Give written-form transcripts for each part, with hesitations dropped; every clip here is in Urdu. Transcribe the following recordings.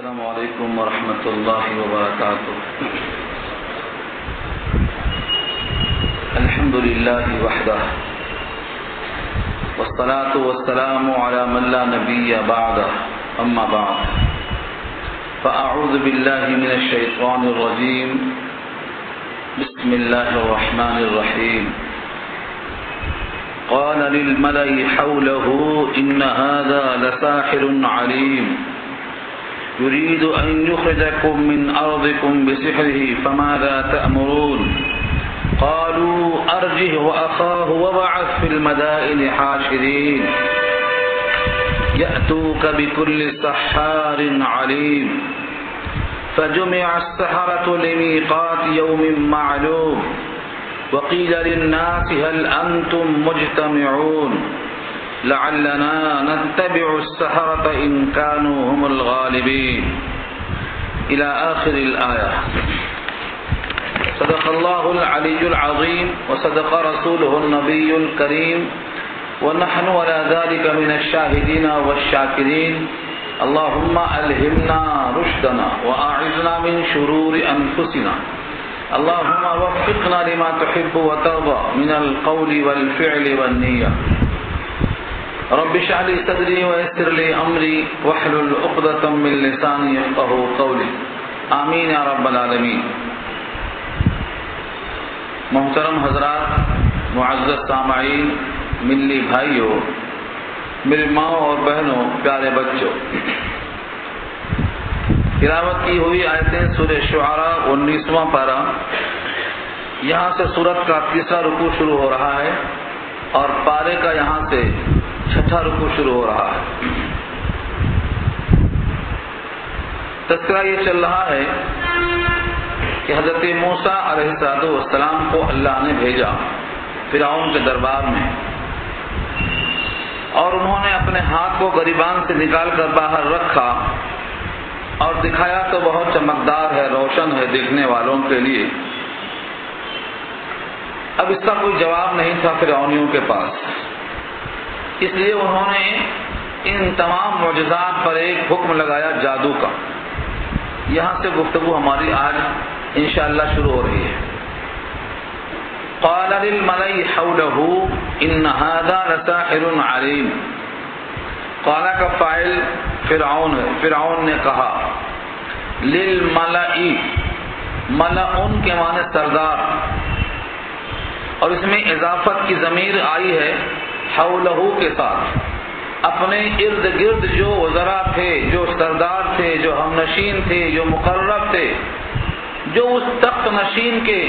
السلام علیکم ورحمۃ اللہ وبرکاتہ۔ الحمد للہ وحدہ والصلاة والسلام علی من لا نبی بعدہ، اما بعد فاعوذ باللہ من الشیطان الرجیم، بسم اللہ الرحمن الرحیم۔ قال للملأ حوله إن هذا لساحر عليم يريد أن يخرجكم من أرضكم بسحره فماذا تأمرون؟ قالوا أرجه وأخاه وابعث في المدائن حاشرين يأتوك بكل سحار عليم فجمع السحرة لميقات يوم معلوم وقيل للناس هل أنتم مجتمعون لعلنا نتبع السحرة إن كانوا هم الغالبين إلى آخر الآية۔ صدق الله العلي العظيم وصدق رسوله النبي الكريم ونحن على ذلك من الشاهدين والشاكرين۔ اللهم ألهمنا رشدنا وأعذنا من شرور أنفسنا، اللهم وفقنا لما تحب وترضى من القول والفعل والنية۔ رب اشرح لي صدري ويسر لي امري واحلل عقدة من لساني يفقهوا قولي، آمین یا رب العالمین۔ محترم حضرات، معزز سامعین، ملی بھائیوں، میری ماں اور بہنوں، پیارے بچوں، تلاوت کی ہوئی آیتیں سورہ شعراء 19واں پارہ، یہاں سے سورت کا تیسرا رکوع شروع ہو رہا ہے اور پارے کا یہاں سے چھٹا رکوع شروع ہو رہا ہے۔ تذکرہ یہ چل رہا ہے کہ حضرت موسیٰ علیہ السلام کو اللہ نے بھیجا فرعون کے دربار میں، اور انہوں نے اپنے ہاتھ کو گریبان سے نکال کر باہر رکھا اور دکھایا تو بہت چمکدار ہے، روشن ہے دیکھنے والوں کے لیے۔ اب اس کا کوئی جواب نہیں تھا فرعونیوں کے پاس، اس لیے انہوں نے ان تمام معجزات پر ایک حکم لگایا جادو کا۔ یہاں سے گفتگو ہماری آج انشاءاللہ شروع ہو رہی ہے۔ قال للملأ حوله ان هذا لساحر علیم۔ قال کا فاعل فرعون ہے، فرعون نے کہا، للملأ، ملأ کے معنی سردار، اور اس میں اضافت کی ضمیر آئی ہے حولہ کے ساتھ۔ اپنے ارد گرد جو وزراء تھے، جو سردار تھے، جو ہم نشین تھے، جو مقرب تھے، جو اس تخت نشین کے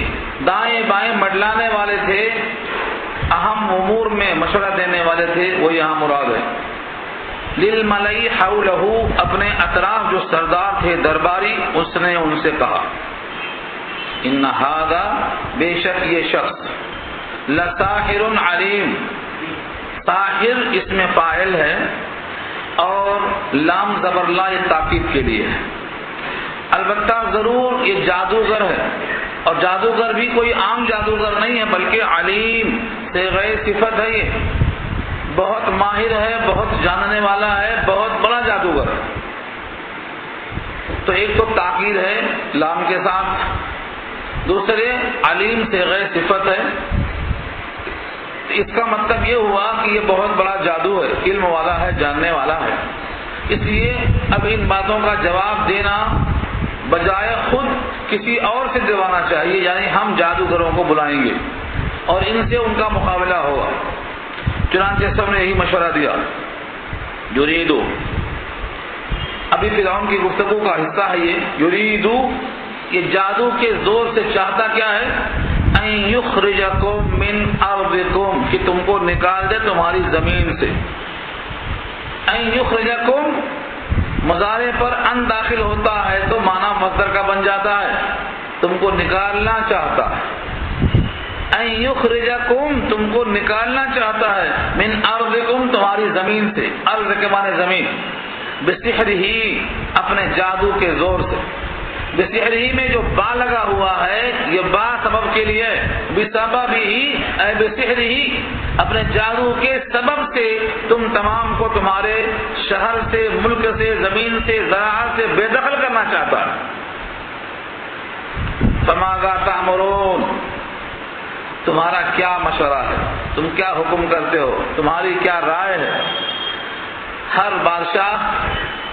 دائیں بائیں مڈلانے والے تھے، اہم امور میں مشورہ دینے والے تھے، وہ یہاں مراد ہے۔ للملأ حولہ، اپنے اطراف جو سردار تھے، درباری، اس نے ان سے کہا، ان ھذا، بے شک یہ شخص، لساحر علیم، ساحر اس میں فاعل ہے اور لام زبر لا یہ تاکید کے لیے ہے۔ البتہ ضرور یہ جادوگر ہے، اور جادوگر بھی کوئی عام جادوگر نہیں ہے، بلکہ علیم صیغہ صفت ہے، یہ بہت ماہر ہے، بہت جاننے والا ہے، بہت بڑا جادوگر ہے۔ تو ایک تو تاکید ہے لام کے ساتھ، دوسرے علیم صیغہ صفت ہے۔ اس کا مطلب یہ ہوا کہ یہ بہت بڑا جادو ہے، علم والا ہے، جاننے والا ہے۔ اس لیے اب ان باتوں کا جواب دینا بجائے خود کسی اور سے دلوانا چاہیے، یعنی ہم جادوگروں کو بلائیں گے اور ان سے ان کا مقابلہ ہوگا۔ چنانچہ سب نے یہی مشورہ دیا۔ یریدو، ابھی فرعون کی گفتگو کا حصہ ہے یہ۔ یریدو، یہ جادو کے زور سے چاہتا کیا ہے؟ ان یخرجکم من ارضکم، کہ تم کو نکال دے تمہاری زمین سے۔ ان یخرجکم مضارع پر ان داخل ہوتا ہے تو معنی مصدر کا بن جاتا ہے، تم کو نکالنا چاہتا ہے۔ ان یخرجکم، تم کو نکالنا چاہتا ہے، من ارضکم، تمہاری زمین سے، ارض کے معنی زمین، بسحرہ، اپنے جادو کے زور سے۔ بسحرہ میں جو با لگا ہوا ہے، یہ با سبب کے لیے، بسببہ اے بسحرہ، اپنے جادو کے سبب سے تم تمام کو تمہارے شہر سے، ملک سے، زمین سے، زراعت سے بے دخل کرنا چاہتا ہے۔ فماذا تأمرون، تمہارا کیا مشورہ ہے، تم کیا حکم کرتے ہو، تمہاری کیا رائے ہے؟ ہر بادشاہ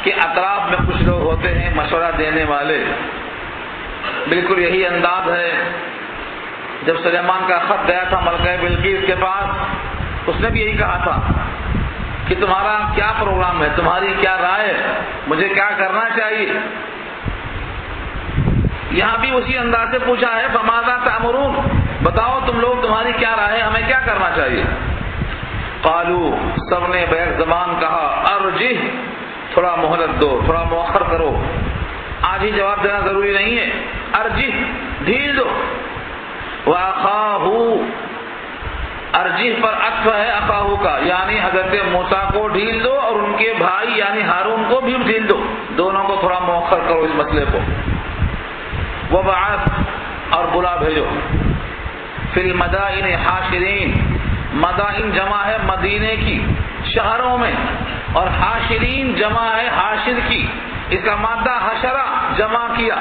کے اطراف میں کچھ لوگ ہوتے ہیں مشورہ دینے والے، بالکل یہی انداز ہے جب سلیمان کا خط گیا تھا ملکہ بلقیس کے پاس، اس نے بھی یہی کہا تھا کہ تمہارا کیا پروگرام ہے، تمہاری کیا رائے ہے، مجھے کیا کرنا چاہیے۔ یہاں بھی اسی انداز سے پوچھا ہے، فماذا تأمرون، بتاؤ تم لوگ تمہاری کیا رائے ہے، ہمیں کیا کرنا چاہیے۔ قالوا، سب نے بیک زبان کہا، ارجح، تھوڑا مہلت دو، تھوڑا مؤخر کرو، آج ہی جواب دینا ضروری نہیں ہے، ارجح، ڈھیل دو۔ وَأَخَاهُ، ارجح پر عطف ہے اخاہو کا، یعنی حضرت موسیٰ کو ڈھیل دو اور ان کے بھائی یعنی ہارون کو بھی ڈھیل دو، دونوں کو تھوڑا مؤخر کرو اس مسئلے کو۔ وَبَعَثْ، اور بلا بھیجو، فِي الْمَدَائِنِ حاشرین، مدائن جمع ہے مدینے کی، شہروں میں، اور حاشرین جمع ہے حاشر کی، اس کا مادہ حشرہ، جمع کیا،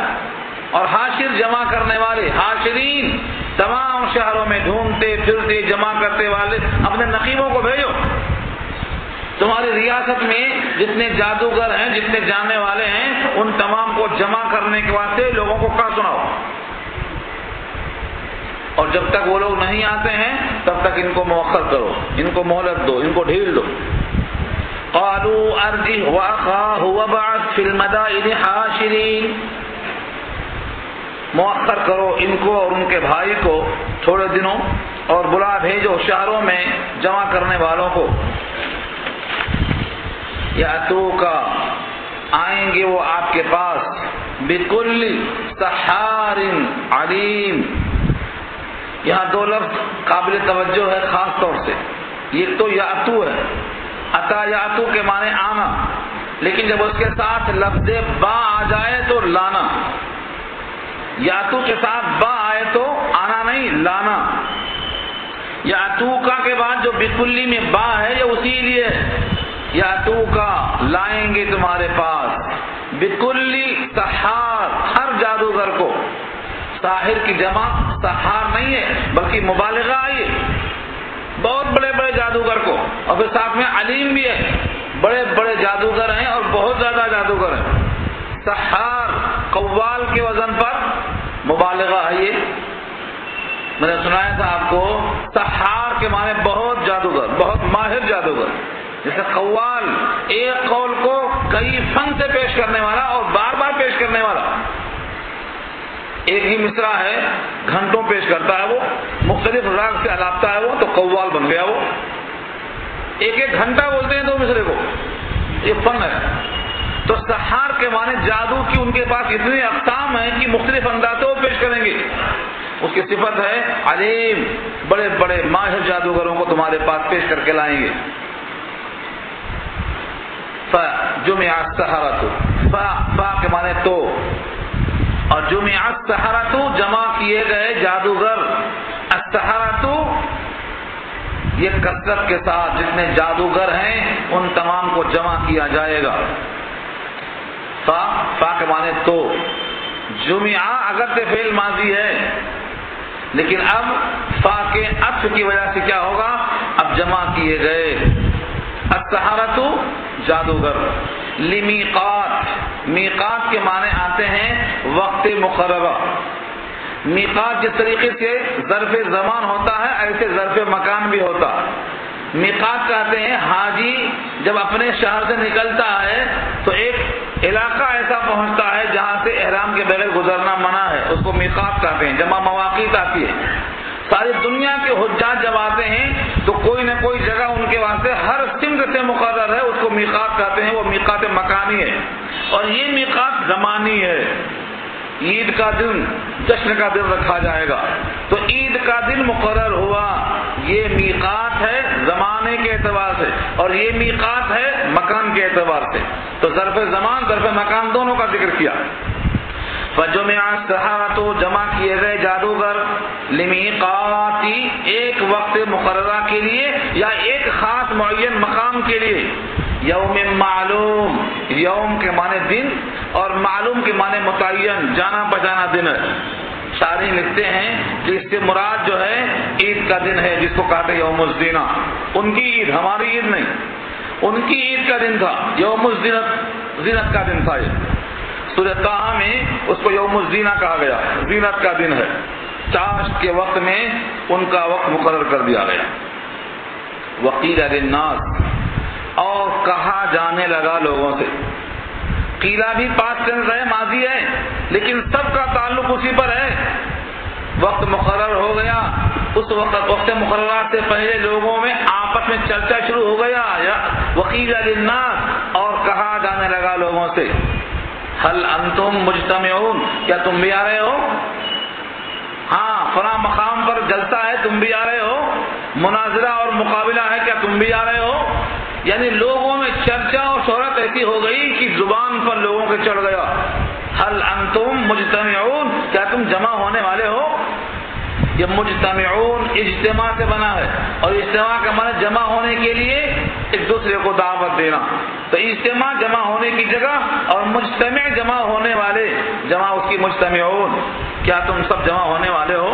اور حاشر جمع کرنے والے، حاشرین تمام شہروں میں ڈھونڈتے پھرتے جمع کرتے والے اپنے نقیبوں کو بھیجو۔ تمہاری ریاست میں جتنے جادوگر ہیں، جتنے جاننے والے ہیں، ان تمام کو جمع کرنے کے واسطے لوگوں کو کہا سناؤ، اور جب تک وہ لوگ نہیں آتے ہیں تب تک ان کو مؤخر کرو، ان کو مہلت دو، ان کو ڈھیل دو۔ قالوا ارجح واخاہ وابعث فی المدائن حاشرین، مؤخر کرو ان کو اور ان کے بھائی کو تھوڑے دنوں، اور بلا بھیجو شہروں میں جمع کرنے والوں کو۔ یاتوکا، آئیں گے وہ آپ کے پاس، بکل سحار علیم، یہاں دو لفظ قابل توجہ ہے خاص طور سے، ایک تو یاتو ہے، اتا یاتو کے معنی آنا، لیکن جب اس کے ساتھ لفظ با آ جائے تو لانا، یاتو کے ساتھ با آئے تو آنا نہیں لانا۔ یاتو کا کے بعد جو بکلی میں با ہے یہ اسی لیے ہے، یاتو کا لائیں گے تمہارے پاس، بکلی سحار، ہر جادوگر کو، ساحر کی جمع سحار نہیں ہے بلکہ مبالغہ آئی ہے، بہت بڑے بڑے جادوگر کو، اور پھر ساتھ میں علیم بھی ہے، بڑے بڑے جادوگر ہیں اور بہت زیادہ جادوگر ہیں۔ سحار قوال کے وزن پر مبالغہ ہے، یہ میں نے سنایا تھا آپ کو، سحار کے معنی بہت جادوگر، بہت ماہر جادوگر، جیسے قوال ایک قول کو کئی فن سے پیش کرنے والا اور بار بار پیش کرنے والا، ایک ہی مصرع ہے گھنٹوں پیش کرتا ہے، وہ مختلف راگ سے الاپتا ہے، وہ تو قوال بن گیا، وہ ایک ایک گھنٹہ بولتے ہیں دو مصرے کو، یہ فن ہے۔ تو سحار کے معنی جادو کی ان کے پاس اتنی اقسام ہیں کہ مختلف اندازوں پیش کریں گے۔ اس کی صفت ہے علیم، بڑے بڑے ماہر جادوگروں کو تمہارے پاس پیش کر کے لائیں گے۔ فجمع السحرۃ، فا کے معنی تو، اور جمع السحرۃ جمع کیے گئے جادوگر، السحرۃ یہ کثرت کے ساتھ جتنے جادوگر ہیں ان تمام کو جمع کیا جائے گا۔ فا کے معنی تو، جمع اگرچہ فعل ماضی ہے لیکن اب فا کے عطف کی وجہ سے کیا ہوگا، اب جمع کیے گئے، السحرۃ جادوگر، لمیقات، میقات کے معنی آتے ہیں وقت مقررہ، میقات جس طریقے سے ظرف زمان ہوتا ہے ایسے ظرف مکان بھی ہوتا۔ میقات کہتے ہیں حاجی جب اپنے شہر سے نکلتا ہے تو ایک علاقہ ایسا پہنچتا ہے جہاں سے احرام کے بغیر گزرنا منع ہے، اس کو میقات کہتے ہیں، جمع مواقیت آتی ہے۔ ساری دنیا کے حجاج جب آتے ہیں تو کوئی نہ کوئی جگہ ان کے واسطے ہر سمت سے مقرر ہے، اس کو میقات کہتے ہیں، وہ میقات مکانی ہے، اور یہ میقات زمانی ہے۔ عید کا دن جشن کا دن رکھا جائے گا تو عید کا دن مقرر ہوا، یہ میقات ہے زمانے کے اعتبار سے، اور یہ میقات ہے مکان کے اعتبار سے، تو ظرف زمان ظرف مکان دونوں کا ذکر کیا۔ فجمع السحرۃ جمع کیے گئے جادوگر، لمیقات کی ایک وقت مقررہ کے لیے یا ایک خاص معین مقام کے لیے. یوم معلوم، یوم کے معنی دن اور معلوم کے معنی متعین، جانا پہچانا دن ہے. شارح لکھتے ہیں کہ اس سے مراد جو ہے عید کا دن ہے جس کو کہتے ہیں یوم الزینہ. ان کی عید، ہماری عید نہیں، ان کی عید کا دن تھا، یوم الزینت، زینت کا دن تھا. یہ سورہ طٰہٰ میں اس کو یوم الزینہ کہا گیا، زینت کا دن ہے. چاشت کے وقت میں ان کا وقت مقرر کر دیا گیا. وقیل للناس، اور کہا جانے لگا لوگوں سے. قیلا بھی پاسٹ ٹینس ہے، ماضی ہے، لیکن سب کا تعلق اسی پر ہے. وقت مقرر ہو گیا، اس وقت مقررات سے پہلے لوگوں میں آپس میں چرچا شروع ہو گیا. وقیل للناس، اور کہا جانے لگا لوگوں سے، هل انتم مجتمعون، کیا تم بھی آ رہے ہو؟ ہاں، فلاں مقام پر جلسہ ہے، تم بھی آ رہے ہو؟ مناظرہ اور مقابلہ ہے، کیا تم بھی آ رہے ہو؟ یعنی لوگوں میں چرچا اور شہرت ایسی ہو گئی کہ زبان پر لوگوں کے چڑھ گیا. هل انتم مجتمعون، کیا تم جمع ہونے والے ہو؟ یہ مجتمعون اجتماع سے بنا ہے، اور اجتماع کا معنی جمع ہونے کے لیے ایک دوسرے کو دعوت دینا. تو اجتماع جمع ہونے کی جگہ، اور مجتمع جمع ہونے والے، جمع اس کی مجتمعون، کیا تم سب جمع ہونے والے ہو؟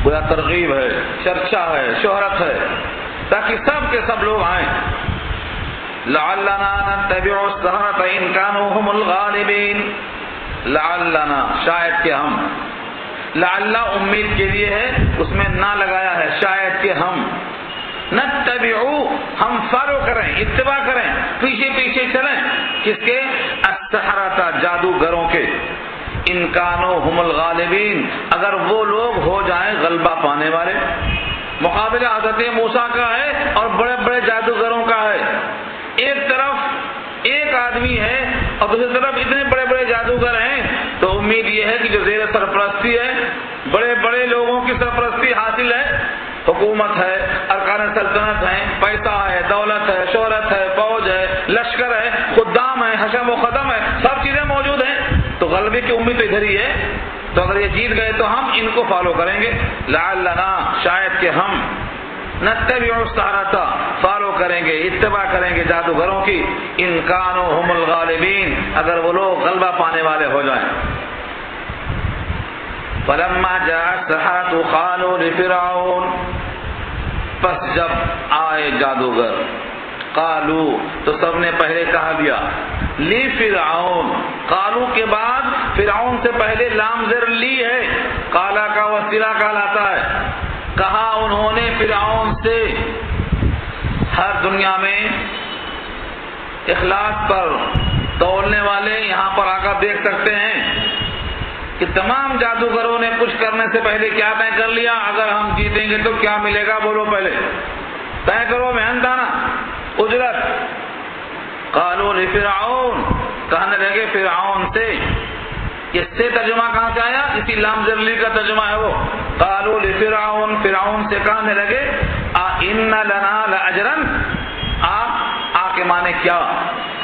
گویا ترغیب ہے، چرچا ہے، شہرت ہے، تاکہ سب کے سب لوگ آئیں. لعلنا نتبع السحرة ان كانوا هم الغالبین. لعلنا، شاید کہ ہم، لعل امید کے لیے ہے، اس میں نہ لگایا ہے، شاید کہ ہم، نتبعو، ہم فالو کریں، اتباع کریں، پیچھے پیچھے چلیں. کس کے؟ السحرة، جادوگروں کے. ان کانوا هم الغالبین، اگر وہ لوگ ہو جائیں غلبہ پانے والے. مقابلہ حضرت موسیٰ کا ہے اور بڑے بڑے جادوگروں کا ہے. ایک طرف ایک آدمی ہے اور دوسری طرف اتنے بڑے بڑے جادوگر ہیں. تو امید یہ ہے کہ جو زیر سرپرستی ہے، بڑے بڑے لوگوں کی سرپرستی حاصل ہے، حکومت ہے، ارکان سلطنت ہیں، پیسہ ہے، دولت ہے، شہرت ہے، فوج ہے، لشکر ہے، خدام ہے، حشم و خدم ہے، سب چیزیں موجود ہیں. تو غلبے کی امید تو ادھر ہی ہے. تو اگر یہ جیت گئے تو ہم ان کو فالو کریں گے. لعلنا، شاید کہ ہم، نتبع السحرة، فالو کریں گے، اتباع کریں گے جادوگروں کی. ان کانوا هم الغالبین، اگر وہ لوگ غلبہ پانے والے ہو جائیں. فلما جاء السحرة قالوا لفرعون، پس جب آئے جادوگر، قالو، تو سب نے پہلے کہا دیا، لی فرعون، قالو کے بعد فرعون سے پہلے لام زر لی ہے، قالا کا وسیلہ کہلاتا ہے. کہا انہوں نے فرعون سے. ہر دنیا میں اخلاص پر تولنے والے یہاں پر آ کر دیکھ سکتے ہیں کہ تمام جادوگروں نے کچھ کرنے سے پہلے کیا طے کر لیا، اگر ہم جیتیں گے تو کیا ملے گا، بولو پہلے طے کرو، محنتانہ اجرت. قالوا لفرعون، کہنے لگے فرعون سے. اس سے ترجمہ کہاں سے آیا؟ اسی لام زرلی کا ترجمہ ہے وہ. قالوا لفرعون، فرعون سے کہنے لگے، ان لنا لاجرا، آ کے معنی کیا،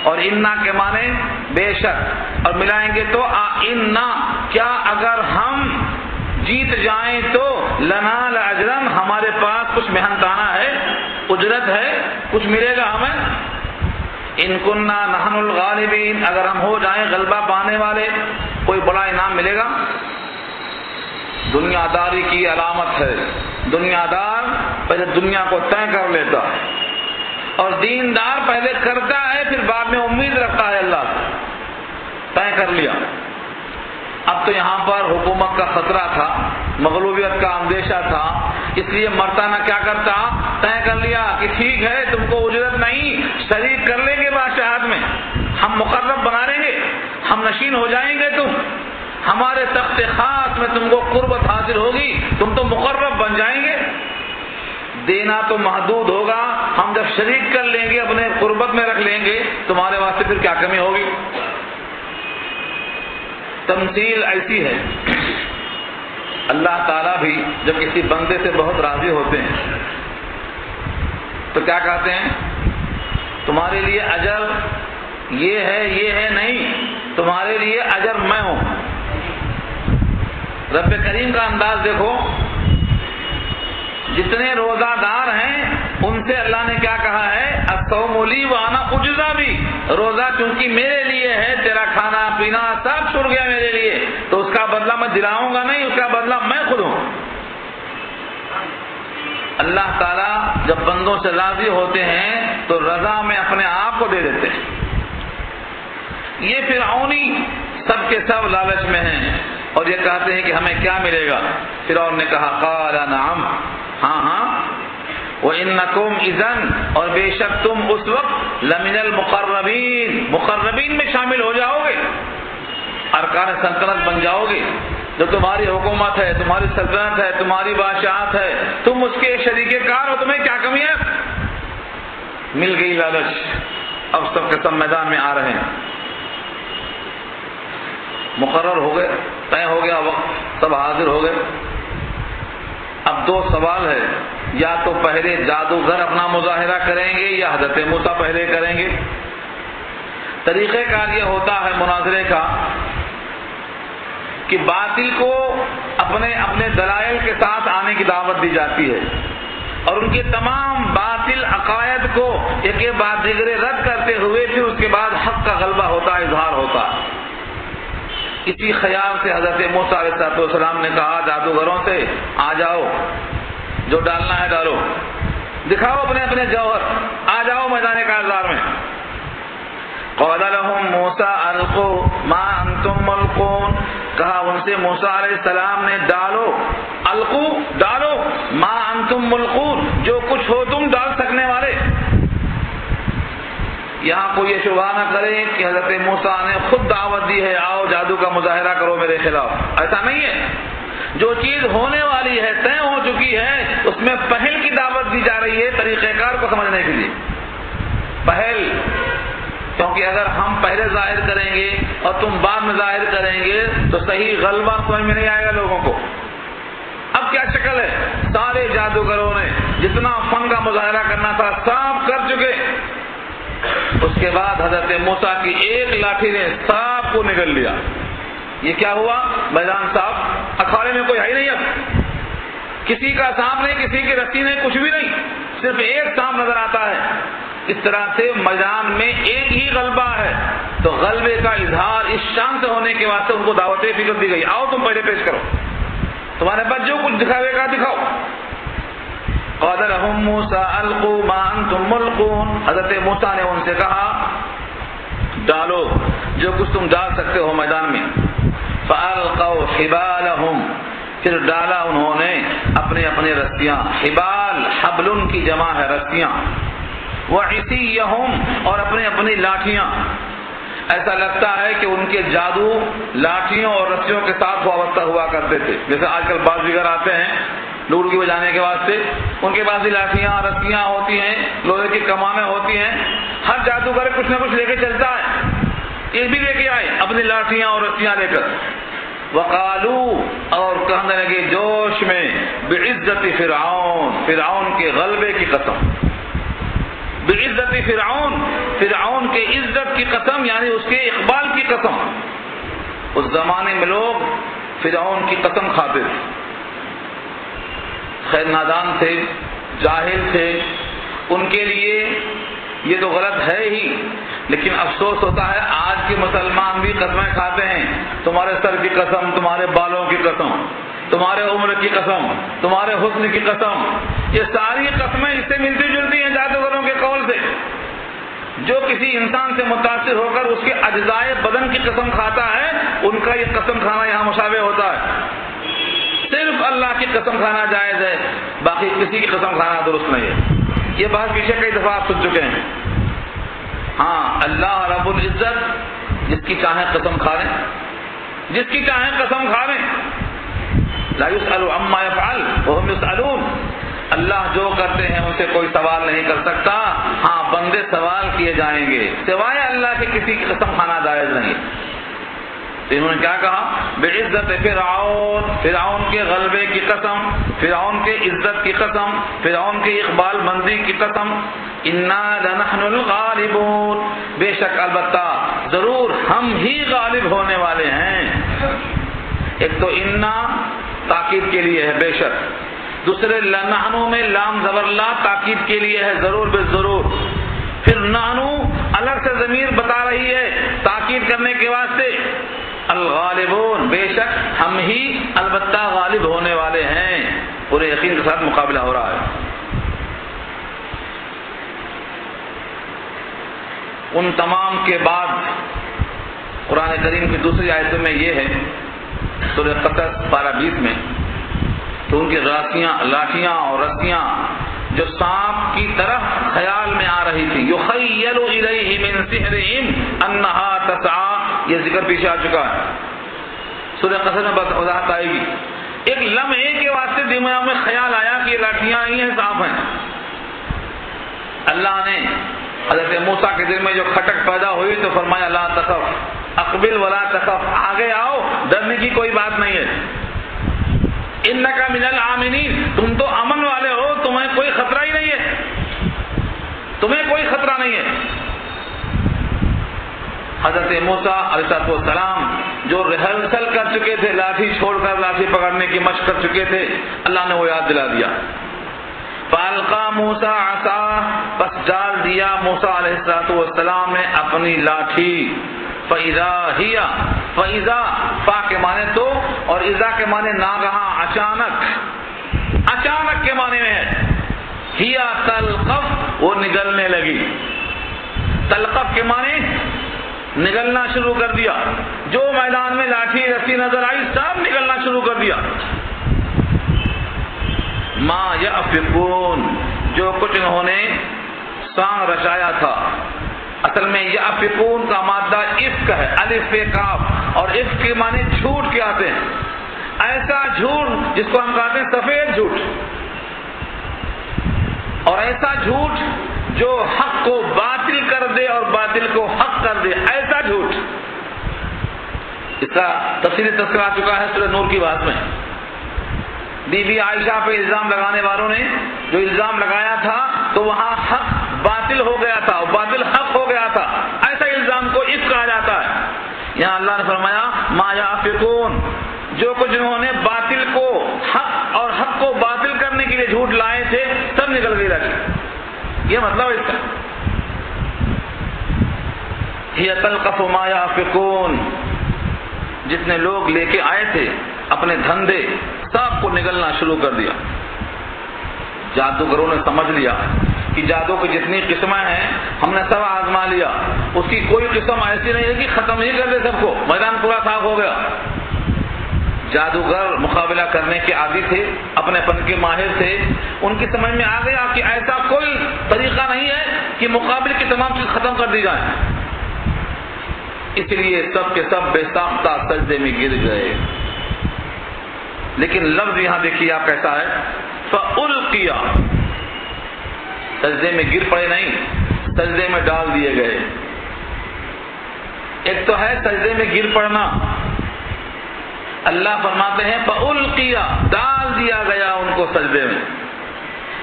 اور انا کے معنی بے شک، اور ملائیں گے تو انا، کیا اگر ہم جیت جائیں تو لنا لاجرا، ہمارے پاس کچھ محنتانہ ہے، اجرت ہے، کچھ ملے گا ہمیں. ان کننا نحن الغالبین، اگر ہم ہو جائیں غلبہ پانے والے، کوئی بڑا انعام ملے گا. دنیا داری کی علامت ہے. دنیا دار پہلے دنیا کو طے کر لیتا ہے، اور دیندار پہلے کرتا ہے، پھر بعد میں امید رکھتا ہے اللہ سے. طے کر لیا. اب تو یہاں پر حکومت کا خطرہ تھا، مغلوبیت کا اندیشہ تھا، اس لیے مرتا نہ کیا کرتا، طے کر لیا کہ ٹھیک ہے، تم کو اجرت نہیں، شریک کر لیں گے بادشاہت میں، ہم مقرب بنا لیں گے، ہم نشین ہو جائیں گے، تم ہمارے تخت خاص میں تم کو قربت حاصل ہوگی، تم تو مقرب بن جائیں گے. دینا تو محدود ہوگا، ہم جب شریک کر لیں گے، اپنے قربت میں رکھ لیں گے، تمہارے واسطے پھر کیا کمی ہوگی. تمثیل ایسی ہے، اللہ تعالیٰ بھی جب کسی بندے سے بہت راضی ہوتے ہیں تو کیا کہتے ہیں، تمہارے لیے اجر یہ ہے نہیں، تمہارے لیے اجر میں ہوں. رب کریم کا انداز دیکھو، جتنے روزہ دار ہیں ان سے اللہ نے کیا کہا ہے؟ الصوم لی وانا اجزا بھی، روزہ چونکہ میرے لیے ہے، تیرا کھانا پینا سب چھوڑ گیا میرے لیے، تو اس کا بدلہ میں دلاؤں گا نہیں، اس کا بدلہ میں خود ہوں۔ اللہ تعالیٰ جب بندوں سے راضی ہوتے ہیں تو رضا میں اپنے آپ کو دے دیتے ہیں۔ یہ فرعونی سب کے سب لالچ میں ہیں اور یہ کہتے ہیں کہ ہمیں کیا ملے گا؟ فرعون نے کہا قال نعم، ہاں وَإِنَّكُمْ إِذًا، اور بے شک تم اس وقت لَمِنَ الْمُقَرَّبِينَ، مقربین میں شامل ہو جاؤ گے، ارکان سلطنت بن جاؤ گے۔ جو تمہاری حکومت ہے، تمہاری سلطنت ہے، تمہاری بادشاہت ہے، تم اس کے شریک کار ہو، تمہیں کیا کمی ہے؟ مل گئی لالچ، اب سب کے سب میدان میں آ رہے ہیں۔ مقرر ہو گئے، طے ہو گیا وقت، سب حاضر ہو گئے۔ اب دو سوال ہے، یا تو پہلے جادوگر اپنا مظاہرہ کریں گے یا حضرت موسیٰ پہلے کریں گے۔ طریقہ کار یہ ہوتا ہے مناظرے کا کہ باطل کو اپنے دلائل کے ساتھ آنے کی دعوت دی جاتی ہے اور ان کے تمام باطل عقائد کو ایک بعد دیگرے رد کرتے ہوئے پھر اس کے بعد حق کا غلبہ ہوتا ہے، اظہار ہوتا ہے۔ اسی خیال سے حضرت موسیٰ علیہ السلام نے کہا جادوگروں سے آ جاؤ، جو ڈالنا ہے ڈالو، دکھاؤ اپنے اپنے جوہر، آ جاؤ میدان کارزار میں۔ قال لهم موسیٰ القوا ما انتم ملقون، کہا ان سے موسیٰ علیہ السلام نے ڈالو، القوا ڈالو، ما انتم ملقون جو کچھ ہو تم ڈال سکنے والے۔ یہاں کوئی یہ شبہ نہ کرے کہ حضرت موسیٰ نے خود دعوت دی ہے آؤ جادو کا مظاہرہ کرو میرے خلاف، ایسا نہیں ہے۔ جو چیز ہونے والی ہے، طے ہو چکی ہے، اس میں پہل کی دعوت دی جا رہی ہے طریقہ کار کو سمجھنے کے لیے۔ پہل، کیونکہ اگر ہم پہلے ظاہر کریں گے اور تم بعد میں ظاہر کریں گے تو صحیح غلبہ سمجھ میں نہیں آئے گا لوگوں کو۔ اب کیا شکل ہے؟ سارے جادوگروں نے جتنا فن کا مظاہرہ کرنا تھا سب کر چکے، اس کے بعد حضرت موسیٰ کی ایک لاٹھی نے سب کو نگل لیا۔ یہ کیا ہوا؟ میدان صاف، اکھاڑے میں کوئی ہے ہی نہیں، اب کسی کا سانپ نہیں، کسی کی رسی نہیں، کچھ بھی نہیں، صرف ایک سانپ نظر آتا ہے۔ اس طرح سے میدان میں ایک ہی غلبہ ہے، تو غلبے کا اظہار اس شان سے ہونے کے واسطے ان کو دعوت فکر دی گئی، آؤ تم پہلے پیش کرو، تمہارے پاس جو کچھ دکھاوے گا دکھاؤ۔ قال لهم موسیٰ القوا ما انتم ملقون، حضرت موسیٰ نے ان سے کہا ڈالو جو کچھ تم ڈال سکتے ہو میدان میں۔ فالقوا حبالهم، پھر ڈالا انہوں نے اپنے اپنے رسیاں، حبال حبل کی جمع ہے رسیاں، وعصیہم اور اپنے اپنی لاٹھیاں۔ ایسا لگتا ہے کہ ان کے جادو لاٹھیوں اور رسیوں کے ساتھ وابستہ ہوا کرتے تھے، جیسے آج کل بازیگر آتے ہیں ڈورکی بجانے کے واسطے، ان کے پاس بھی لاٹھیاں رسیاں ہوتی ہیں، لوہے کی کمانیں ہوتی ہیں، ہر جادوگر کچھ نہ کچھ لے کے چلتا ہے، یہ بھی لے کے آئے اپنی لاٹھیاں اور رسیاں لے کر۔ وقالو، اور کہنے لگے جوش میں، بعزت فرعون، فرعون کے غلبے کی قسم، بعزت فرعون، فرعون کے عزت کی قسم، یعنی اس کے اقبال کی قسم۔ اس زمانے میں لوگ فرعون کی قسم کھاتے تھے، خیر نادان تھے، جاہل تھے، ان کے لیے یہ تو غلط ہے ہی، لیکن افسوس ہوتا ہے آج کے مسلمان بھی قسمیں کھاتے ہیں، تمہارے سر کی قسم، تمہارے بالوں کی قسم، تمہارے عمر کی قسم، تمہارے حسن کی قسم، یہ ساری قسمیں اس سے ملتی جلتی ہیں جادوگروں کے قول سے۔ جو کسی انسان سے متاثر ہو کر اس کے اجزائے بدن کی قسم کھاتا ہے، ان کا یہ قسم کھانا یہاں مشابہ ہوتا ہے۔ صرف اللہ کی قسم کھانا جائز ہے، باقی کسی کی قسم کھانا درست نہیں ہے۔ یہ بات پیچھے کئی دفعہ آپ سن چکے ہیں۔ ہاں، اللہ رب العزت جس کی چاہیں قسم کھا لیں، جس کی چاہیں قسم کھا لیں، لا يسأل عما يفعل وهم يسألون، اللہ جو کرتے ہیں ان سے کوئی سوال نہیں کر سکتا، ہاں بندے سوال کیے جائیں گے، سوائے اللہ کے کسی کی قسم کھانا جائز نہیں۔ تو انہوں نے کیا کہا؟ بعزت فرعون، فرعون کے غلبے کی قسم، فرعون کے عزت کی قسم، فرعون کی اقبال مندی کی قسم، انا لنحن الغالبون، بے شک البتہ ضرور ہم ہی غالب ہونے والے ہیں۔ ایک تو انا تاکید کے لیے ہے بے شک، دوسرے لنحنو میں لام زبر لا تاکید کے لیے ہے ضرور بالضرور. پھر نحنو الگ سے ضمیر بتا رہی ہے تاکید کرنے کے واسطے. الغالبون بے شک ہم ہی البتہ غالب ہونے والے ہیں. پورے یقین کے ساتھ مقابلہ ہو رہا ہے. ان تمام کے بعد قرآن کریم کی دوسری آیتوں میں یہ ہے سورہ قصص پارہ 20 میں تو ان کی لاٹھیاں اور رسیاں جو سانپ کی طرح خیال میں آ رہی تھی یخیل الیہ من سحرہم انہا تسعی، یہ ذکر پیچھے آ چکا ہے. سورہ قصص میں بس وضاحت آئے گی. ایک لمحے کے واسطے دماغ میں خیال آیا کہ یہ لاٹھیاں نہیں ہیں سانپ ہیں. اللہ نے حضرت موسیٰ کے دل میں جو کھٹک پیدا ہوئی تو فرمایا لا تخف اقبل ولا تخف، آگے آؤ، ڈرنے کی کوئی بات نہیں ہے. انک من الآمنین، تم تو امن والے ہو، تمہیں کوئی خطرہ ہی نہیں ہے، تمہیں کوئی خطرہ نہیں ہے. حضرت موسیٰ علیہ السلام جو ریہرسل کر چکے تھے، لاٹھی چھوڑ کر لاٹھی پکڑنے کی مشق کر چکے تھے، اللہ نے وہ یاد دلا دیا. فالقا موسیٰ عصاہ، پس ڈال دیا موسیٰ علیہ السلام نے اپنی لاٹھی. فَإِذَا هِيَ، فَإِذَا فا کے معنی تو اور اذا کے معنی ناگہاں، اچانک، اچانک کے معنی میں ہے. ہِیَ تلقف، وہ نگلنے لگی. تلقف کے معنی نگلنا شروع کر دیا. جو میدان میں لاٹھی رسی نظر آئی سب نگلنا شروع کر دیا. ما یافکون، جو کچھ انہوں نے سانگ رچایا تھا. اصل میں یافکون کا مادہ افک ہے، الف کاف، اور افک کے معنی جھوٹ کے آتے ہیں. ایسا جھوٹ جس کو ہم کہتے ہیں سفید جھوٹ، اور ایسا جھوٹ جو حق کو باطل کر دے اور باطل کو حق کر دے، ایسا جھوٹ. اس کا تفصیلی تذکرہ آ چکا ہے سورہ نور کی بات میں. بی بی عائشہ پہ الزام لگانے والوں نے جو الزام لگایا تھا تو وہاں حق باطل ہو گیا تھا اور باطل حق ہو گیا تھا. ایسا الزام کو افک کہا جاتا ہے. یہاں اللہ نے فرمایا ما یافکون، جو کچھ انہوں نے باطل کو حق اور حق کو باطل کرنے کے لیے جھوٹ لائے تھے سب نکل گئی لاٹھی. یہ مطلب اس کا ہی تلقف ما یافکون، جتنے لوگ لے کے آئے تھے اپنے دھندے سب کو نگلنا شروع کر دیا. جادوگروں نے سمجھ لیا کہ جادو کی جتنی قسمیں ہیں ہم نے سب آزما لیا، اس کی کوئی قسم ایسی نہیں ہے کہ ختم ہی کر دے سب کو، میدان پورا صاف ہو گیا. جادوگر مقابلہ کرنے کے عادی تھے، اپنے فن کے ماہر تھے. ان کی سمجھ میں آ گیا کہ ایسا کوئی طریقہ نہیں ہے کہ مقابلے کی تمام چیز ختم کر دی جائیں. اس لیے سب کے سب بے ساختہ سجدے میں گر گئے. لیکن لفظ یہاں دیکھیے آپ کیسا ہے، فَأُلْقِيَ، سجدے میں گر پڑے نہیں، سجدے میں ڈال دیے گئے. ایک تو ہے سجدے میں گر پڑنا، اللہ فرماتے ہیں فَأُلْقِيَ، ڈال دیا گیا ان کو سجدے میں،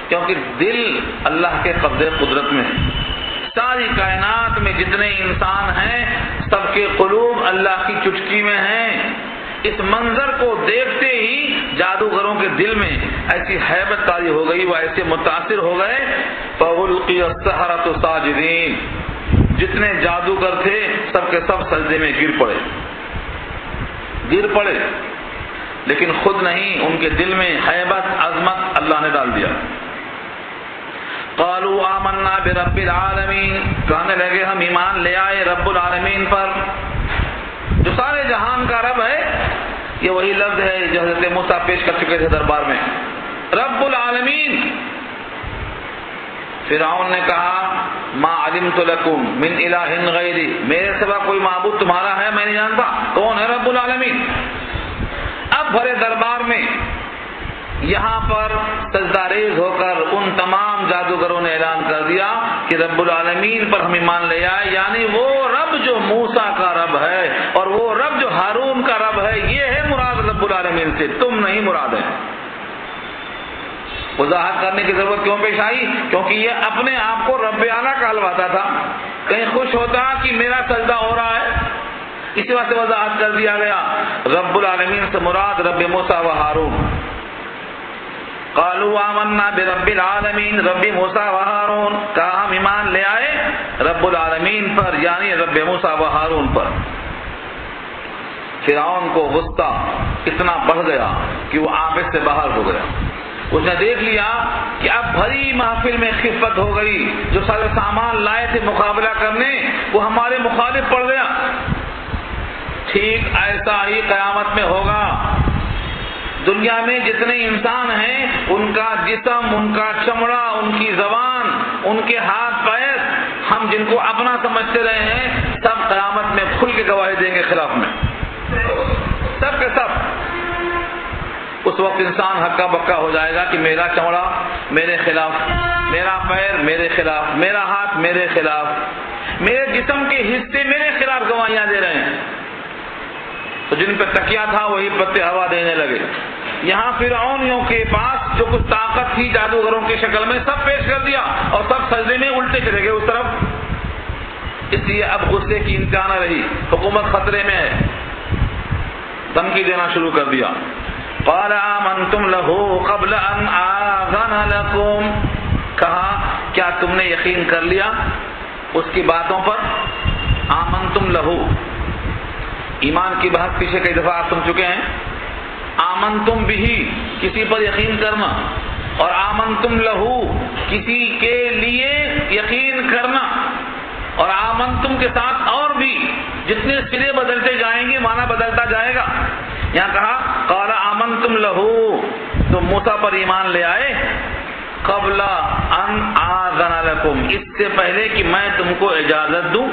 کیونکہ دل اللہ کے قبضے قدرت میں ہے. ساری کائنات میں جتنے انسان ہیں سب کے قلوب اللہ کی چٹکی میں ہیں. اس منظر کو دیکھتے ہی جادوگروں کے دل میں ایسی ہیبت طاری ہو گئی، وہ ایسے متاثر ہو گئے. فَأُلْقِيَ السَّحَرَةُ سَاجِدِينَ، جتنے جادوگر تھے سب کے سب سجدے میں گر پڑے. لیکن خود نہیں، ان کے دل میں ہیبت عظمت اللہ نے ڈال دیا. قالوا آمنا برب العالمین، کہنے لگے ہم ایمان لے آئے رب العالمین پر، جو سارے جہان کا رب ہے. یہ وہی لفظ ہے جو حضرت موسیٰ پیش کر چکے تھے دربار میں، رب العالمین. فرعون نے کہا ما علمت لکم من الہ غیری، میرے سوا کوئی معبود تمہارا ہے میں نہیں جانتا، کون ہے رب العالمین. اب بھرے دربار میں یہاں پر سجدہ ریز ہو کر ان تمام جادوگروں نے اعلان کر دیا کہ رب العالمین پر ہم ایمان لے آئے، یعنی وہ رب جو موسیٰ کا رب ہے اور وہ رب جو ہارون کا رب ہے، یہ ہے مراد رب العالمین سے، تم نہیں مراد ہے. وضاحت کرنے کی ضرورت کیوں پیش آئی؟ کیونکہ یہ اپنے آپ کو رب اعلیٰ کہلواتا تھا. کہیں خوش ہوتا کہ میرا سجدہ ہو رہا ہے، اسی وجہ سے وضاحت کر دیا گیا رب العالمین سے مراد رب موسیٰ و ہارون. قالوا آمنا برب العالمین، رب موسیٰ و ہارون، کہا ہم ایمان لے آئے رب العالمین پر، یعنی رب موسیٰ و ہارون پر۔ فرعون کو غصہ اتنا بڑھ گیا کہ وہ آفت سے باہر ہو گیا۔ اس نے دیکھ لیا کہ اب بھری محفل میں خفت ہو گئی، جو سارے سامان لائے تھے مقابلہ کرنے وہ ہمارے مخالف پڑ گیا۔ ٹھیک ایسا ہی قیامت میں ہوگا۔ دنیا میں جتنے انسان ہیں ان کا جسم، ان کا چمڑا، ان کی زبان، ان کے ہاتھ پیر، ہم جن کو اپنا سمجھتے رہے ہیں، سب قیامت میں کھل کے گواہی دیں گے خلاف میں، سب کے سب۔ اس وقت انسان ہکا بکا ہو جائے گا کہ میرا چمڑا میرے خلاف، میرا پیر میرے خلاف، میرا ہاتھ میرے خلاف، میرے جسم کے حصے میرے خلاف گواہیاں دے رہے ہیں۔ تو جن پہ تکیہ تھا وہی پتے ہوا دینے لگے۔ یہاں فرعونیوں کے پاس جو کچھ طاقت تھی جادوگروں کی شکل میں سب پیش کر دیا اور سب سجدے میں الٹے چلے گئے اس طرف۔ اس لیے اب غصے کی انتہا نہ رہی، حکومت خطرے میں ہے، دھمکی دینا شروع کر دیا۔ قال آمنتم له قبل ان آذن لكم، کہا کیا تم نے یقین کر لیا اس کی باتوں پر؟ آمنتم له، ایمان کی بحث پیچھے کئی دفعہ آپ سن چکے ہیں۔ آمنتم بھی کسی پر یقین کرنا، اور آمنتم لہو کسی کے لیے یقین کرنا، اور آمنتم کے ساتھ اور بھی جتنے سرے بدلتے جائیں گے معنی بدلتا جائے گا۔ یہاں کہا قال آمنتم لہو، تو موسیٰ پر ایمان لے آئے قبل ان آذن لکم، اس سے پہلے کہ میں تم کو اجازت دوں۔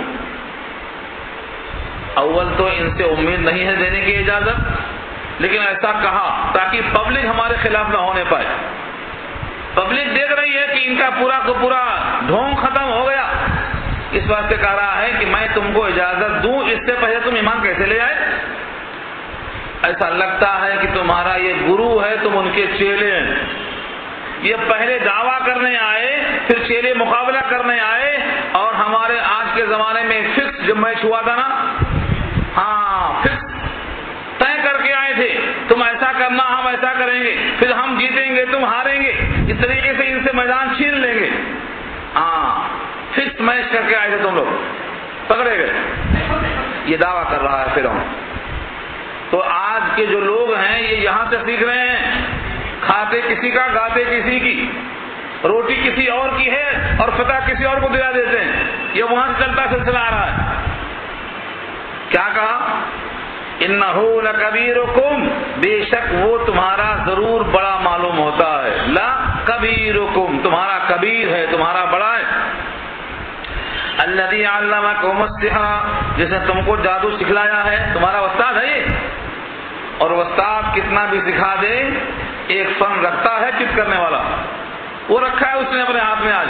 اول تو ان سے امید نہیں ہے دینے کی اجازت، لیکن ایسا کہا تاکہ پبلک ہمارے خلاف نہ ہونے پائے۔ پبلک دیکھ رہی ہے کہ ان کا پورا کو پورا ڈھونگ ختم ہو گیا، اس واسطے کہہ رہا ہے کہ میں تم کو اجازت دوں، اس سے پہلے تم ایمان کیسے لے آئے؟ ایسا لگتا ہے کہ تمہارا یہ گرو ہے، تم ان کے چیلے ہیں۔ یہ پہلے دعویٰ کرنے آئے، پھر چیلے مقابلہ کرنے آئے، اور ہمارے آج کے زمانے میں فکس جب میچ ہوا تھا نا، ہاں فکس طے کر کے آئے تھے، تم ایسا کرنا ہم ایسا کریں گے، پھر ہم جیتیں گے تم ہاریں گے، اس طریقے سے ان سے میدان چھین لیں گے۔ ہاں فکس میچ کر کے آئے تھے تم لوگ، پکڑے گئے۔ یہ دعویٰ کر رہا ہے فرعون۔ تو آج کے جو لوگ ہیں یہ یہاں سے سیکھ رہے ہیں، کھاتے کسی کا گاتے کسی کی، روٹی کسی اور کی ہے اور فتح کسی اور کو دلا دیتے ہیں، یہ وہاں سے چلتا سلسلہ آ رہا ہے۔ کیا کہا؟ انہ لکبیرکم، بے شک وہ تمہارا ضرور بڑا معلوم ہوتا ہے، لکبیرکم تمہارا کبیر ہے، تمہارا بڑا ہے، الذی علمکم السحر جس نے تم کو جادو سکھلایا ہے، تمہارا استاد ہے یہ۔ اور استاد کتنا بھی سکھا دے ایک فن رکھتا ہے چت کرنے والا، وہ رکھا ہے اس نے اپنے ہاتھ میں آج۔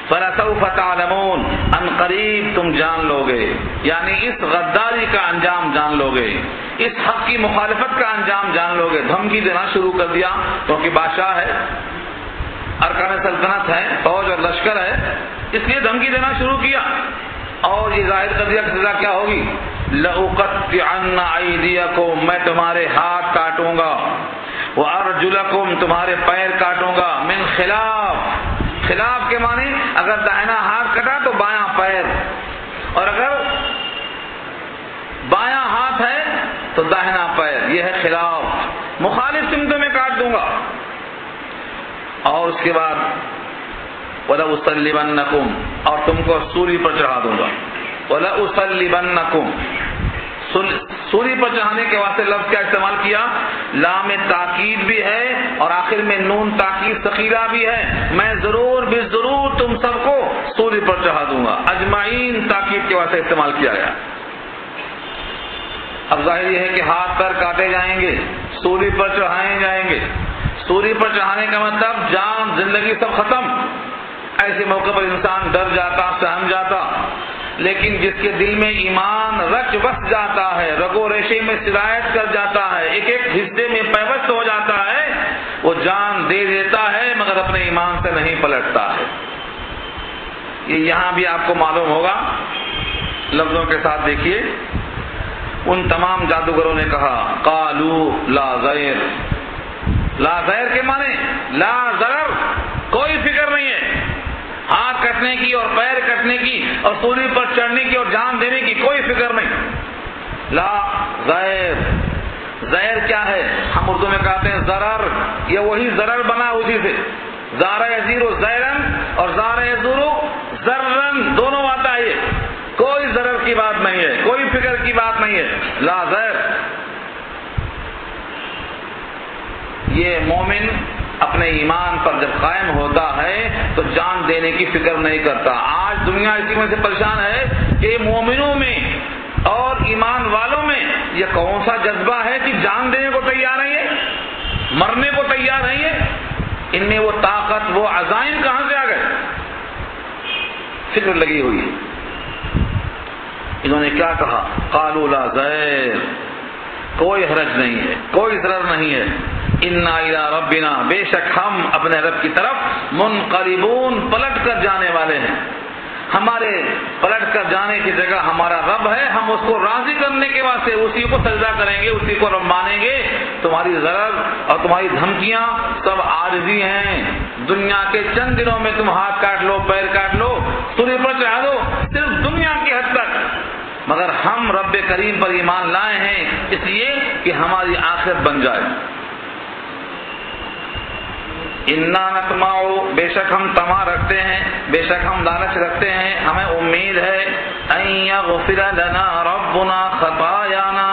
فَلَسَوْفَ تَعْلَمُونَ، ان قریب تم جان لو گے، یعنی اس غداری کا انجام جان لو گے، اس حق کی مخالفت کا انجام جان لو گے۔ دھمکی دینا شروع کر دیا، کیونکہ بادشاہ ہے، ارکان سلطنت ہے، فوج اور لشکر ہے، اس لیے دھمکی دینا شروع کیا۔ اور یہ ظاہر کر دیا کہ سزا کیا ہوگی، لَأُقَطِّعَنَّ أَيْدِيَكُمْ، میں تمہارے ہاتھ کاٹوں گا، وَأَرْجُلَكُمْ تمہارے پیر کاٹوں گا، من خلاف، خلاف کے معنی اگر دائنا ہاتھ کٹا تو بایاں پیر، اور اگر بایاں ہاتھ ہے تو داہنا پیر، یہ ہے خلاف، مخالف سمتوں میں کاٹ دوں گا۔ اور اس کے بعد وَلَأُصَلِّبَنَّكُمْ، اور تم کو سولی پر چڑھا دوں گا، وَلَأُصَلِّبَنَّكُمْ، سولی پر چڑھانے کے واسطے لفظ کیا استعمال کیا، لام تاکید بھی ہے اور آخر میں نون تاکید ثقیلہ بھی ہے، میں ضرور بھی ضرور تم سب کو سولی پر چڑھا دوں گا، اجمعین تاکید کے واسطے استعمال کیا گیا۔ اب ظاہر یہ ہے کہ ہاتھ پیر کاٹے جائیں گے، سولی پر چڑھائے جائیں گے۔ سولی پر چڑھانے کا مطلب جان زندگی سب ختم۔ ایسے موقع پر انسان ڈر جاتا، سہم جاتا، لیکن جس کے دل میں ایمان رچ بس جاتا ہے، رگو ریشے میں سرایت کر جاتا ہے، ایک ایک حصے میں پیوست ہو جاتا ہے، وہ جان دے دیتا ہے مگر اپنے ایمان سے نہیں پلٹتا ہے۔ یہ یہاں بھی آپ کو معلوم ہوگا، لفظوں کے ساتھ دیکھیے، ان تمام جادوگروں نے کہا قالوا لا ضیر، لا ضرر کے معنی لا ضرر، کوئی فکر نہیں ہے، ہاتھ کٹنے کی اور پیر کٹنے کی اور سولی پر چڑھنے کی اور جان دینے کی کوئی فکر نہیں۔ لا ضرر، ضرر کیا ہے؟ ہم اردو میں کہتے ہیں ضرر، یہ وہی ضرر بنا اسی سے، زارا یزیر زیرن اور زارا یزور ضررن دونوں آتا ہے، کوئی ضرر کی بات نہیں ہے، کوئی فکر کی بات نہیں ہے، لا ضرر۔ یہ مومن اپنے ایمان پر جب قائم ہوتا ہے تو جان دینے کی فکر نہیں کرتا۔ آج دنیا اسی میں سے پریشان ہے کہ مومنوں میں اور ایمان والوں میں یہ کون سا جذبہ ہے کہ جان دینے کو تیار نہیں ہے، مرنے کو تیار نہیں ہے؟ ان میں وہ طاقت، وہ عزائم کہاں سے آ گئے؟ فکر لگی ہوئی ہے۔ انہوں نے کیا کہا؟ قالوا لا ضرر، کوئی حرج نہیں ہے، کوئی ضرر نہیں ہے، انا الی ربنا، بے شک ہم اپنے رب کی طرف منقلبون، پلٹ کر جانے والے ہیں، ہمارے پلٹ کر جانے کی جگہ ہمارا رب ہے، ہم اس کو راضی کرنے کے واسطے اسی کو سجدہ کریں گے، اسی کو رب مانیں گے۔ تمہاری ضرر اور تمہاری دھمکیاں سب عارضی ہیں، دنیا کے چند دنوں میں تم ہاتھ کاٹ لو، پیر کاٹ لو، سولی پر چڑھا دو، صرف دنیا کی حد تک، مگر ہم رب کریم پر ایمان لائے ہیں اس لیے کہ ہماری آخرت بن جائے۔ انا نطمع، بے شک ہم طمع رکھتے ہیں، بے شک ہم لالچ رکھتے ہیں، ہمیں امید ہے ان یغفر لنا ربنا خطایانا،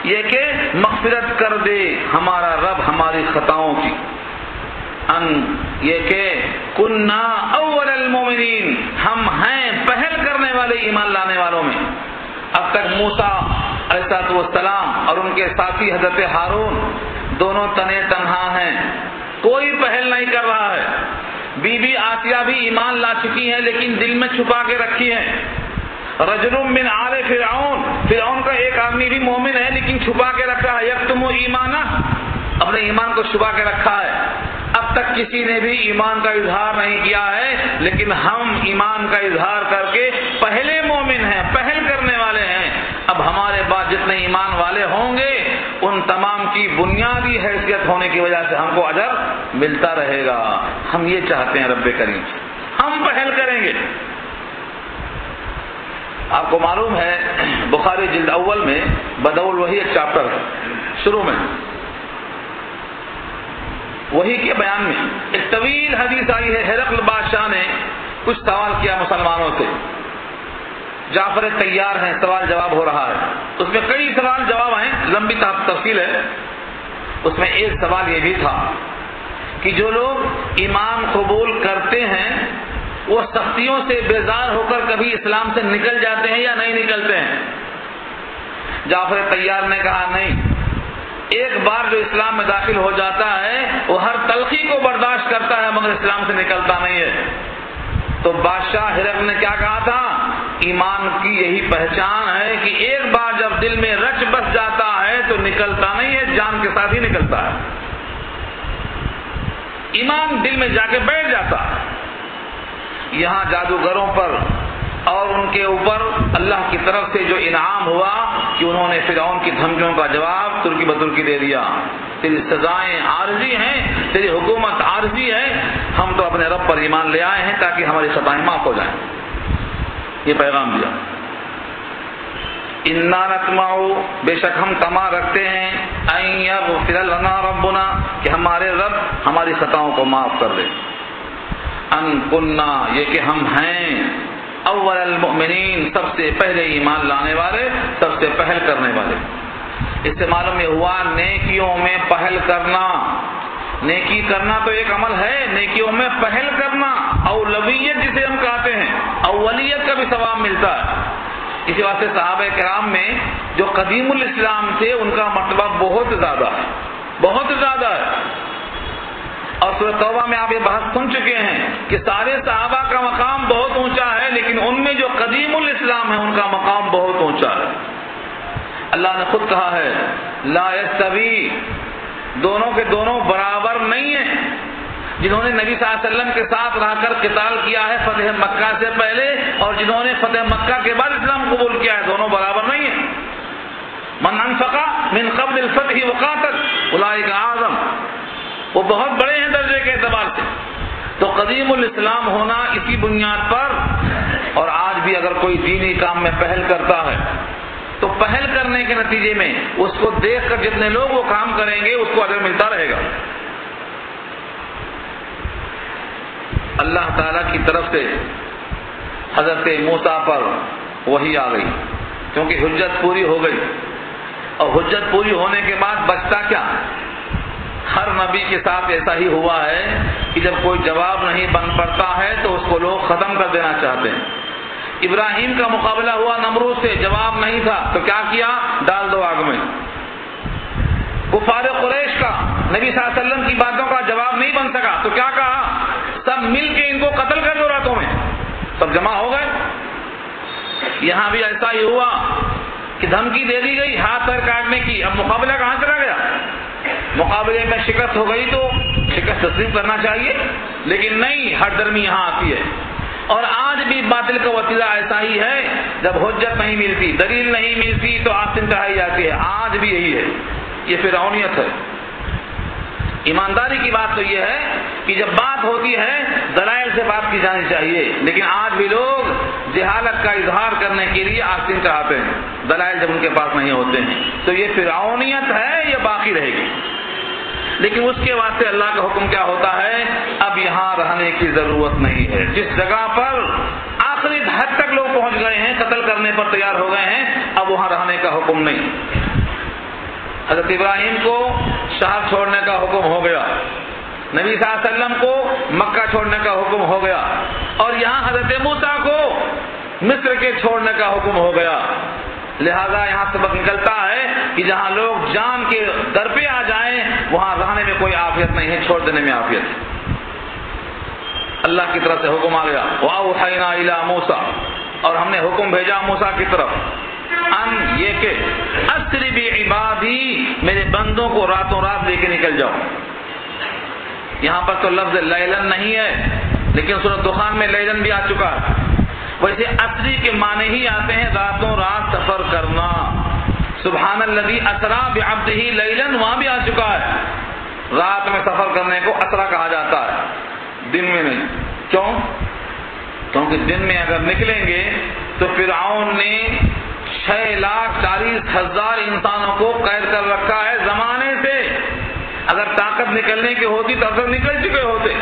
یہ کہ مغفرت کر دے ہمارا رب ہماری خطاؤں کی، ان یہ کہ کننا اول المؤمنین، ہم ہیں پہل کرنے والے ایمان لانے والوں میں۔ اب تک موسیٰ علیہ السلام اور ان کے ساتھی حضرت ہارون دونوں تنے تنہا ہیں، کوئی پہل نہیں کر رہا ہے۔ بی بی آسیہ بھی ایمان لا چکی ہیں لیکن دل میں چھپا کے رکھی ہیں۔ رجل من آل فرعون، فرعون کا ایک آدمی بھی مومن ہے لیکن چھپا کے رکھا ہے، یکتم ایمانہ، اپنے ایمان کو چھپا کے رکھا ہے۔ اب تک کسی نے بھی ایمان کا اظہار نہیں کیا ہے، لیکن ہم ایمان کا اظہار کر کے پہلے مومن ہیں، پہل کرنے والے ہیں۔ اب ہمارے بعد جتنے ایمان والے ہوں گے ان تمام کی بنیادی حیثیت ہونے کی وجہ سے ہم کو اجر ملتا رہے گا۔ ہم یہ چاہتے ہیں رب کریم، ہم پہل کریں گے۔ آپ کو معلوم ہے بخاری جلد اول میں بدء الوحی ایک چیپٹر ہے، شروع میں وحی کے بیان میں ایک طویل حدیث آئی ہے۔ ہرقل بادشاہ نے کچھ سوال کیا مسلمانوں سے، جعفر تیار ہیں، سوال جواب ہو رہا ہے، اس میں کئی سوال جواب ہیں، لمبی تفصیل ہے۔ اس میں ایک سوال یہ بھی تھا کہ جو لوگ ایمان قبول کرتے ہیں وہ سختیوں سے بیزار ہو کر کبھی اسلام سے نکل جاتے ہیں یا نہیں نکلتے ہیں؟ جعفر تیار نے کہا نہیں، ایک بار جو اسلام میں داخل ہو جاتا ہے وہ ہر تلخی کو برداشت کرتا ہے مگر اسلام سے نکلتا نہیں ہے۔ تو بادشاہ ہرقل نے کیا کہا تھا؟ ایمان کی یہی پہچان ہے کہ ایک بار جب دل میں رچ بس جاتا ہے تو نکلتا نہیں ہے، جان کے ساتھ ہی نکلتا ہے، ایمان دل میں جا کے بیٹھ جاتا ہے۔ یہاں جادوگروں پر اور ان کے اوپر اللہ کی طرف سے جو انعام ہوا کہ انہوں نے فرعون کی دھمکیوں کا جواب ترکی بترکی دے دیا، تیری سزائیں عارضی ہیں، تیری حکومت عارضی ہے، ہم تو اپنے رب پر ایمان لے آئے ہیں تاکہ ہماری خطائیں معاف ہو جائیں۔ یہ پیغام دیا، انا نطمع، بے شک ہم طمع رکھتے ہیں، ان یغفر لنا ربنا، کہ ہمارے رب ہماری خطاؤں کو معاف کر دے، ان کننا، یہ کہ ہم ہیں اول المؤمنین، سب سے پہلے ایمان لانے والے، سب سے پہل کرنے والے۔ اس سے معلوم یہ ہوا نیکیوں میں پہل کرنا، نیکی کرنا تو ایک عمل ہے، نیکیوں میں پہل کرنا، اولویت جسے ہم کہتے ہیں، اولیت کا بھی ثواب ملتا ہے۔ اسی واسطے صحابہ کرام میں جو قدیم الاسلام تھے ان کا مرتبہ بہت زیادہ ہے، بہت زیادہ ہے۔ اور سورۃ توبہ میں آپ یہ بحث سن چکے ہیں کہ سارے صحابہ کا مقام بہت اونچا ہے لیکن ان میں جو قدیم الاسلام ہے ان کا مقام بہت اونچا ہے۔ اللہ نے خود کہا ہے لا یستوی، دونوں کے دونوں برابر نہیں ہیں۔ جنہوں نے نبی صلی اللہ علیہ وسلم کے ساتھ رہ کر قتال کیا ہے فتح مکہ سے پہلے اور جنہوں نے فتح مکہ کے بعد اسلام قبول کیا ہے، دونوں برابر نہیں ہیں۔ من انفق من قبل الفتح وقاتل اولئک اعظم، وہ بہت بڑے ہیں درجے کے اعتبار سے. تو قدیم الاسلام ہونا اسی بنیاد پر. اور آج بھی اگر کوئی دینی کام میں پہل کرتا ہے تو پہل کرنے کے نتیجے میں اس کو دیکھ کر جتنے لوگ وہ کام کریں گے اس کو اجر ملتا رہے گا. اللہ تعالیٰ کی طرف سے حضرت موسیٰ پر وحی آ گئی کیونکہ حجت پوری ہو گئی. اور حجت پوری ہونے کے بعد بچتا کیا؟ ہر نبی کے ساتھ ایسا ہی ہوا ہے کہ جب کوئی جواب نہیں بن پڑتا ہے تو اس کو لوگ ختم کر دینا چاہتے ہیں. ابراہیم کا مقابلہ ہوا نمرود سے، جواب نہیں تھا تو کیا کیا؟ ڈال دو آگ میں. کفار قریش کا نبی صلی اللہ علیہ وسلم کی باتوں کا جواب نہیں بن سکا تو کیا کہا؟ سب مل کے ان کو قتل کر دو راتوں میں. سب جمع ہو گئے. یہاں بھی ایسا ہی ہوا کہ دھمکی دے دی گئی ہاتھ پیر کاٹنے کی. اب مقابلہ کہاں چلا گیا؟ مقابلے میں شکست ہو گئی تو شکست تسلیم کرنا چاہیے، لیکن نہیں، ہر درمی یہاں آتی ہے. اور آج بھی باطل کا وسیلہ ایسا ہی ہے، جب حجت نہیں ملتی، دلیل نہیں ملتی تو آستین چڑھائی جاتی ہے. آج بھی یہی ہے. یہ فرعونیت ہے. ایمانداری کی بات تو یہ ہے کہ جب بات ہوتی ہے دلائل سے بات کی جانی چاہیے، لیکن آج بھی لوگ جہالت کا اظہار کرنے کے لیے آستین چڑھاتے ہیں دلائل جب ان کے پاس نہیں ہوتے ہیں. تو یہ فرعونیت ہے، یہ باقی رہے گی. لیکن اس کے واسطے اللہ کا حکم کیا ہوتا ہے؟ اب یہاں رہنے کی ضرورت نہیں ہے. جس جگہ پر آخری حد تک لوگ پہنچ گئے ہیں، قتل کرنے پر تیار ہو گئے ہیں، اب وہاں رہنے کا حکم نہیں. حضرت ابراہیم کو شہر چھوڑنے کا حکم ہو گیا، نبی صلی اللہ علیہ وسلم کو مکہ چھوڑنے کا حکم ہو گیا، اور یہاں حضرت موسیٰ کو مصر کے چھوڑنے کا حکم ہو گیا. لہذا یہاں سبق نکلتا ہے کہ جہاں لوگ جان کے در پہ آ جائیں وہاں رہنے میں کوئی عافیت نہیں ہے، چھوڑ دینے میں عافیت. اللہ کی طرف سے حکم آ گیا وَأَوْحَيْنَا إِلَىٰ مُوسَىٰ، اور ہم نے حکم بھیجا موسیٰ کی طرف، ان یہ کہ اسری بعبادی، میرے بندوں کو راتوں رات لے کے نکل جاؤ. یہاں پر تو لفظ لیلن نہیں ہے، لیکن سورۃ دخان میں لیلن بھی آ چکا ہے. ویسے اسری کے معنی ہی آتے ہیں راتوں رات سفر کرنا. سبحان الذی اسری بعبدہ لیلن وہاں بھی آ چکا ہے. رات میں سفر کرنے کو اسرا کہا جاتا ہے، دن میں نہیں. کیوں؟ کیونکہ دن میں اگر نکلیں گے تو فرعون نے 6,40,000 انسانوں کو قید کر رکھا ہے زمانے سے. اگر طاقت نکلنے کی ہوتی تو اکثر نکل چکے ہوتے.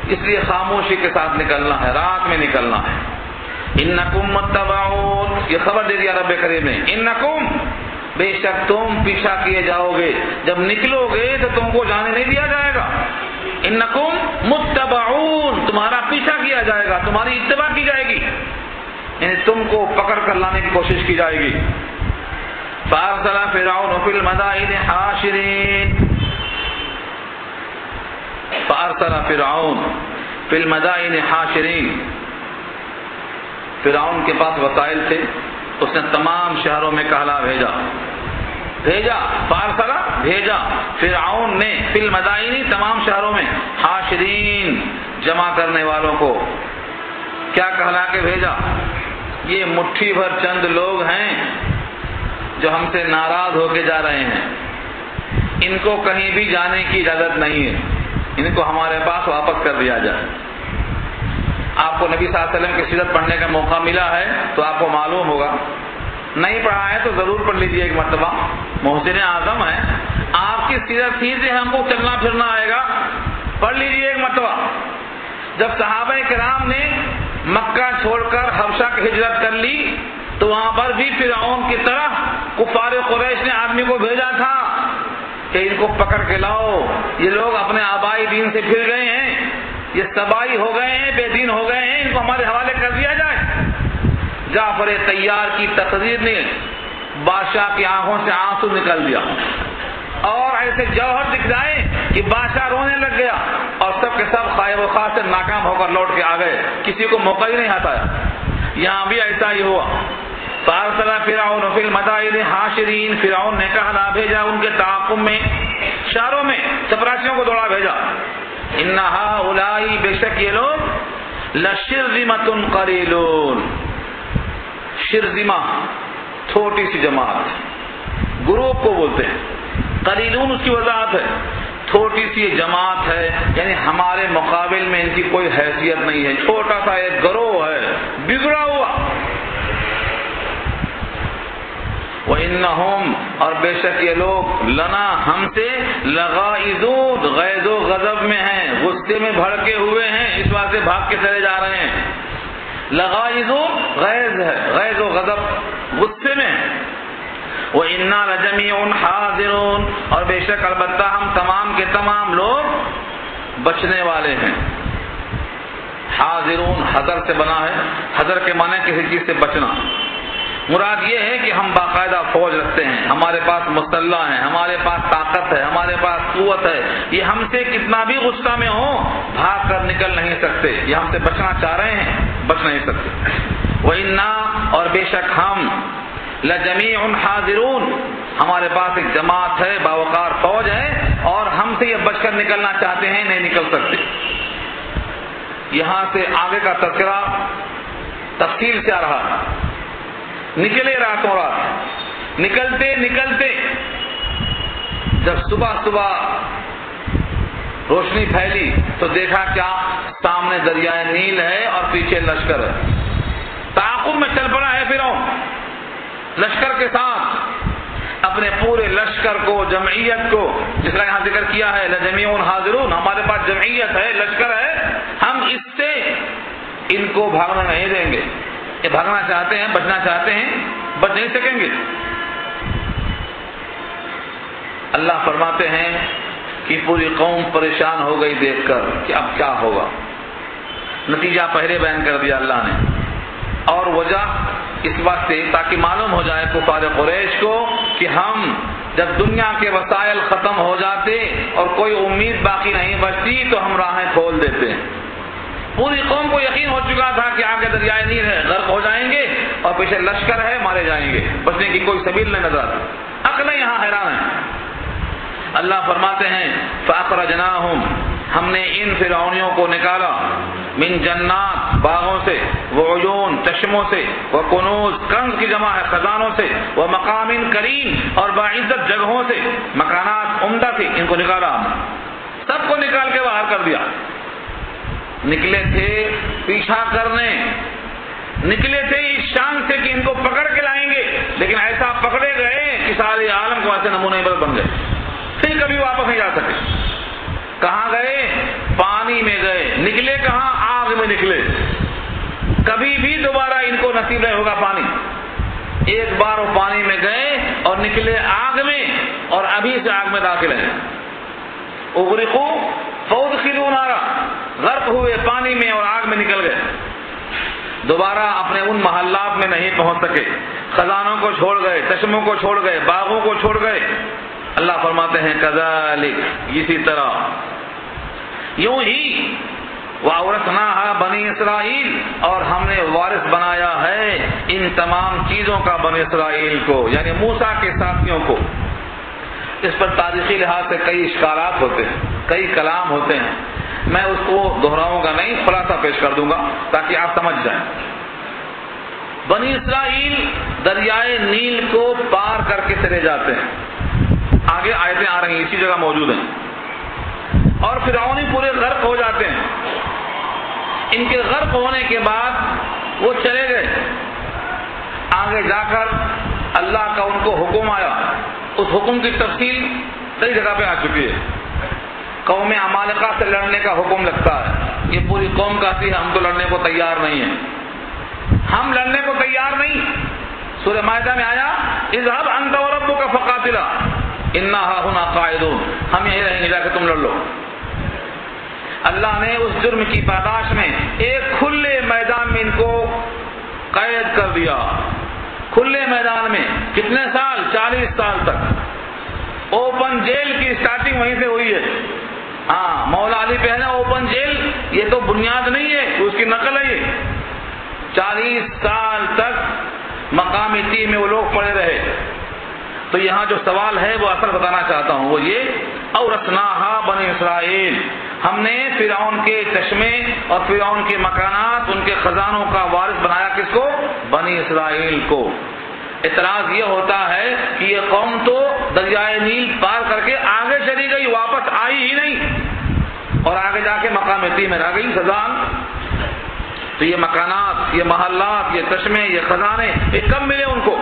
اس لیے خاموشی کے ساتھ نکلنا ہے، رات میں نکلنا ہے. انکم متبعون، یہ خبر دے دیا رب کریم نے. انکم، بے شک تم پیچھا کیے جاؤ گے، جب نکلو گے تو تم کو جانے نہیں دیا جائے گا. انکم متبعون، تمہارا پیچھا کیا جائے گا، تمہاری اتباع کی جائے گی، یعنی تم کو پکڑ کر لانے کی کوشش کی جائے گی. فارسل فرعون فی المدائن حاشرین، فارسل فرعون فی المدائن حاشرین. فرعون کے پاس وسائل تھے، اس نے تمام شہروں میں کہلا بھیجا فارسلہ بھیجا فرعون نے فی المدائن تمام شہروں میں حاشرین جمع کرنے والوں کو. کیا کہلا کے بھیجا؟ یہ مٹھی بھر چند لوگ ہیں جو ہم سے ناراض ہو کے جا رہے ہیں، ان کو کہیں بھی جانے کی اجازت نہیں ہے، ان کو ہمارے پاس واپس کر دیا جائے. آپ کو نبی صلی اللہ علیہ وسلم کی سیرت پڑھنے کا موقع ملا ہے تو آپ کو معلوم ہوگا، نہیں پڑھا ہے تو ضرور پڑھ لیجیے ایک مرتبہ. محسن اعظم ہے، آپ کی سیرت ہی سے ہم کو چلنا پھرنا آئے گا. پڑھ لیجیے ایک مرتبہ. جب صحابہ کرام نے مکہ چھوڑ کر حبشہ کی ہجرت کر لی تو وہاں پر بھی فرعون کی طرح کفار قریش نے آدمی کو بھیجا تھا کہ ان کو پکڑ کے لاؤ، یہ لوگ اپنے آبائی دین سے پھر گئے ہیں، یہ سبائی ہو گئے ہیں، بے دین ہو گئے ہیں، ان کو ہمارے حوالے کر دیا جائے. جعفر طیار کی تقریر نے بادشاہ کی آنکھوں سے آنسو نکل دیا اور ایسے جوہر دکھ جائے کہ بادشاہ رونے لگ گیا اور سب کے سب خواہ و خواہ سے ناکام ہو کر لوٹ کے آ گئے، کسی کو موقع ہی نہیں آتا. یہاں بھی ایسا ہی ہوا. فارسل فرعون فی المدائن حاشرین، فرعون نے کہلا بھیجا ان کے تعاقب میں شہروں میں چپراسیوں کو دوڑا بھیجا. ان ہؤلاء، بے شک یہ لوگ لشرذمۃ قلیلون، شرذمہ چھوٹی سی جماعت، گروپ کو بولتے ہیں. قلیلون اس کی وضاحت ہے، چھوٹی سی جماعت ہے، یعنی ہمارے مقابل میں ان کی کوئی حیثیت نہیں ہے، چھوٹا سا ایک گروہ ہے بگڑا ہوا۔ وَإِنَّهُمْ اور بے شک یہ لوگ لنا ہم سے لغائظون غیظ و غضب میں ہیں، غصے میں بھڑکے ہوئے ہیں، اس واسطے بھاگ کے چلے جا رہے ہیں۔ لغائظون غیظ ہے، غیظ و غضب غصے میں۔ وَإِنَّا لَجَمِيعٌ حَاذِرُونَ اور بے شک البتہ ہم تمام کے تمام لوگ بچنے والے ہیں۔ حاضرون حذر سے بنا ہے، حذر کے معنی کسی چیز سے بچنا۔ مراد یہ ہے کہ ہم باقاعدہ فوج رکھتے ہیں، ہمارے پاس مسلح ہیں، ہمارے پاس طاقت ہے، ہمارے پاس قوت ہے، یہ ہم سے کتنا بھی غصہ میں ہو بھاگ کر نکل نہیں سکتے، یہ ہم سے بچنا چاہ رہے ہیں، بچ نہیں سکتے۔ وَإِنَّا اور بے شک ہم لَجَمِيعٌ حَاذِرُونَ ہمارے پاس ایک جماعت ہے، باوقار فوج ہے، اور ہم سے یہ بچ کر نکلنا چاہتے ہیں، نہیں نکل سکتے۔ یہاں سے آگے کا تذکرہ تفصیل سے آ رہا ہے۔ نکلے راتوں رات، نکلتے نکلتے جب صبح صبح روشنی پھیلی تو دیکھا کیا، سامنے دریائے نیل ہے اور پیچھے لشکر ہے۔ تعاقب میں چل پڑا ہے فرعون لشکر کے ساتھ، اپنے پورے لشکر کو، جمعیت کو، جس کا یہاں ذکر کیا ہے لجمیع حاضرون، ہمارے پاس جمعیت ہے، لشکر ہے، ہم اس سے ان کو بھاگنا نہیں دیں گے۔ یہ بھاگنا چاہتے ہیں، بچنا چاہتے ہیں، بچ نہیں سکیں گے۔ اللہ فرماتے ہیں کہ پوری قوم پریشان ہو گئی دیکھ کر کہ اب کیا ہوگا۔ نتیجہ پہلے بیان کر دیا اللہ نے، اور وجہ اس واسطے تاکہ معلوم ہو جائے کفار قریش کو کہ ہم جب دنیا کے وسائل ختم ہو جاتے اور کوئی امید باقی نہیں بچتی تو ہم راہیں کھول دیتے ہیں۔ پوری قوم کو یقین ہو چکا تھا کہ آگے دریائے نیل ہے، غرق ہو جائیں گے، اور پیچھے لشکر ہے، مارے جائیں گے، بچنے کی کوئی سبیل نہیں نظر آتی۔ عقلیں یہاں حیران ہیں۔ اللہ فرماتے ہیں فَأَخْرَجْنَاهُمْ ہم نے ان فرعونیوں کو نکالا، من جنات باغوں سے، وعیون چشموں سے، وکنوز کنز کی جمع ہے خزانوں سے، ومقام کریم اور باعزت جگہوں سے، مکانات عمدہ تھی، ان کو نکالا، سب کو نکال کے باہر کر دیا۔ نکلے تھے پیچھا کرنے، نکلے تھے اس شان سے کہ ان کو پکڑ کے لائیں گے، لیکن ایسا پکڑے گئے کہ سارے عالم کو ایسے نمونے بن گئے، پھر کبھی واپس نہیں جا سکے۔ کہاں گئے؟ پانی میں گئے، نکلے کہاں؟ آگ میں نکلے، کبھی بھی دوبارہ ان کو نصیب نہیں ہوگا پانی۔ ایک بار وہ پانی میں گئے اور نکلے آگ میں، اور ابھی سے آگ میں داخل ہیں۔ اغرقوا فادخلوا نارا، غرق ہوئے پانی میں اور آگ میں نکل گئے، دوبارہ اپنے ان محلات میں نہیں پہنچ سکے، خزانوں کو چھوڑ گئے، چشموں کو چھوڑ گئے، باغوں کو چھوڑ گئے۔ اللہ فرماتے ہیں کذالک اسی طرح، یوں ہی وَأَوْرَثْنَاهَا بنی اسرائیل اور ہم نے وارث بنایا ہے ان تمام چیزوں کا بنی اسرائیل کو، یعنی موسیٰ کے ساتھیوں کو۔ اس پر تاریخی لحاظ سے کئی اشکالات ہوتے ہیں، کئی کلام ہوتے ہیں، میں اس کو دہراؤں گا نہیں، خلاصہ پیش کر دوں گا تاکہ آپ سمجھ جائیں۔ بنی اسرائیل دریائے نیل کو پار کر کے چلے جاتے ہیں، آگے آیتیں آ رہی ہیں، اسی جگہ موجود ہیں، اور فرعونی پورے غرق ہو جاتے ہیں۔ ان کے غرق ہونے کے بعد وہ چلے گئے، آگے جا کر اللہ کا ان کو حکم آیا، اس حکم کی تفصیل کئی جگہ پہ آ چکی ہے۔ قوم عمالقہ سے لڑنے کا حکم لگتا ہے، یہ پوری قوم کہتی ہے ہم تو لڑنے کو تیار نہیں ہیں، ہم لڑنے کو تیار نہیں۔ سورہ مائدہ میں آیا اذهب انت وربك فقاتلا انا هاهنا قاعدون، ہم یہیں رہیں گے، جا کے تم لڑ لو۔ اللہ نے اس جرم کی پاداش میں ایک کھلے میدان میں ان کو قید کر دیا، کھلے میدان میں کتنے سال؟ 40 سال تک۔ اوپن جیل کی سٹارٹنگ وہیں سے ہوئی ہے۔ ہاں، مولا علی پہ ہے نا اوپن جیل، یہ تو بنیاد نہیں ہے، اس کی نقل ہے یہ۔ 40 سال تک مقامی ٹی میں وہ لوگ پڑے رہے۔ تو یہاں جو سوال ہے وہ اصل بتانا چاہتا ہوں، وہ یہ اورثناہا بنی اسرائیل، ہم نے فرعون کے چشمے اور فرعون کے مکانات، ان کے خزانوں کا وارث بنایا کس کو؟ بنی اسرائیل کو۔ اعتراض یہ ہوتا ہے کہ یہ قوم تو دریائے نیل پار کر کے آگے چلی گئی، واپس دعوت آئی ہی نہیں، اور آگے جا کے مقام تیہ میں رہ گئی خزان، تو یہ مکانات، یہ محلات، یہ چشمے، یہ خزانے، یہ کب ملے ان کو؟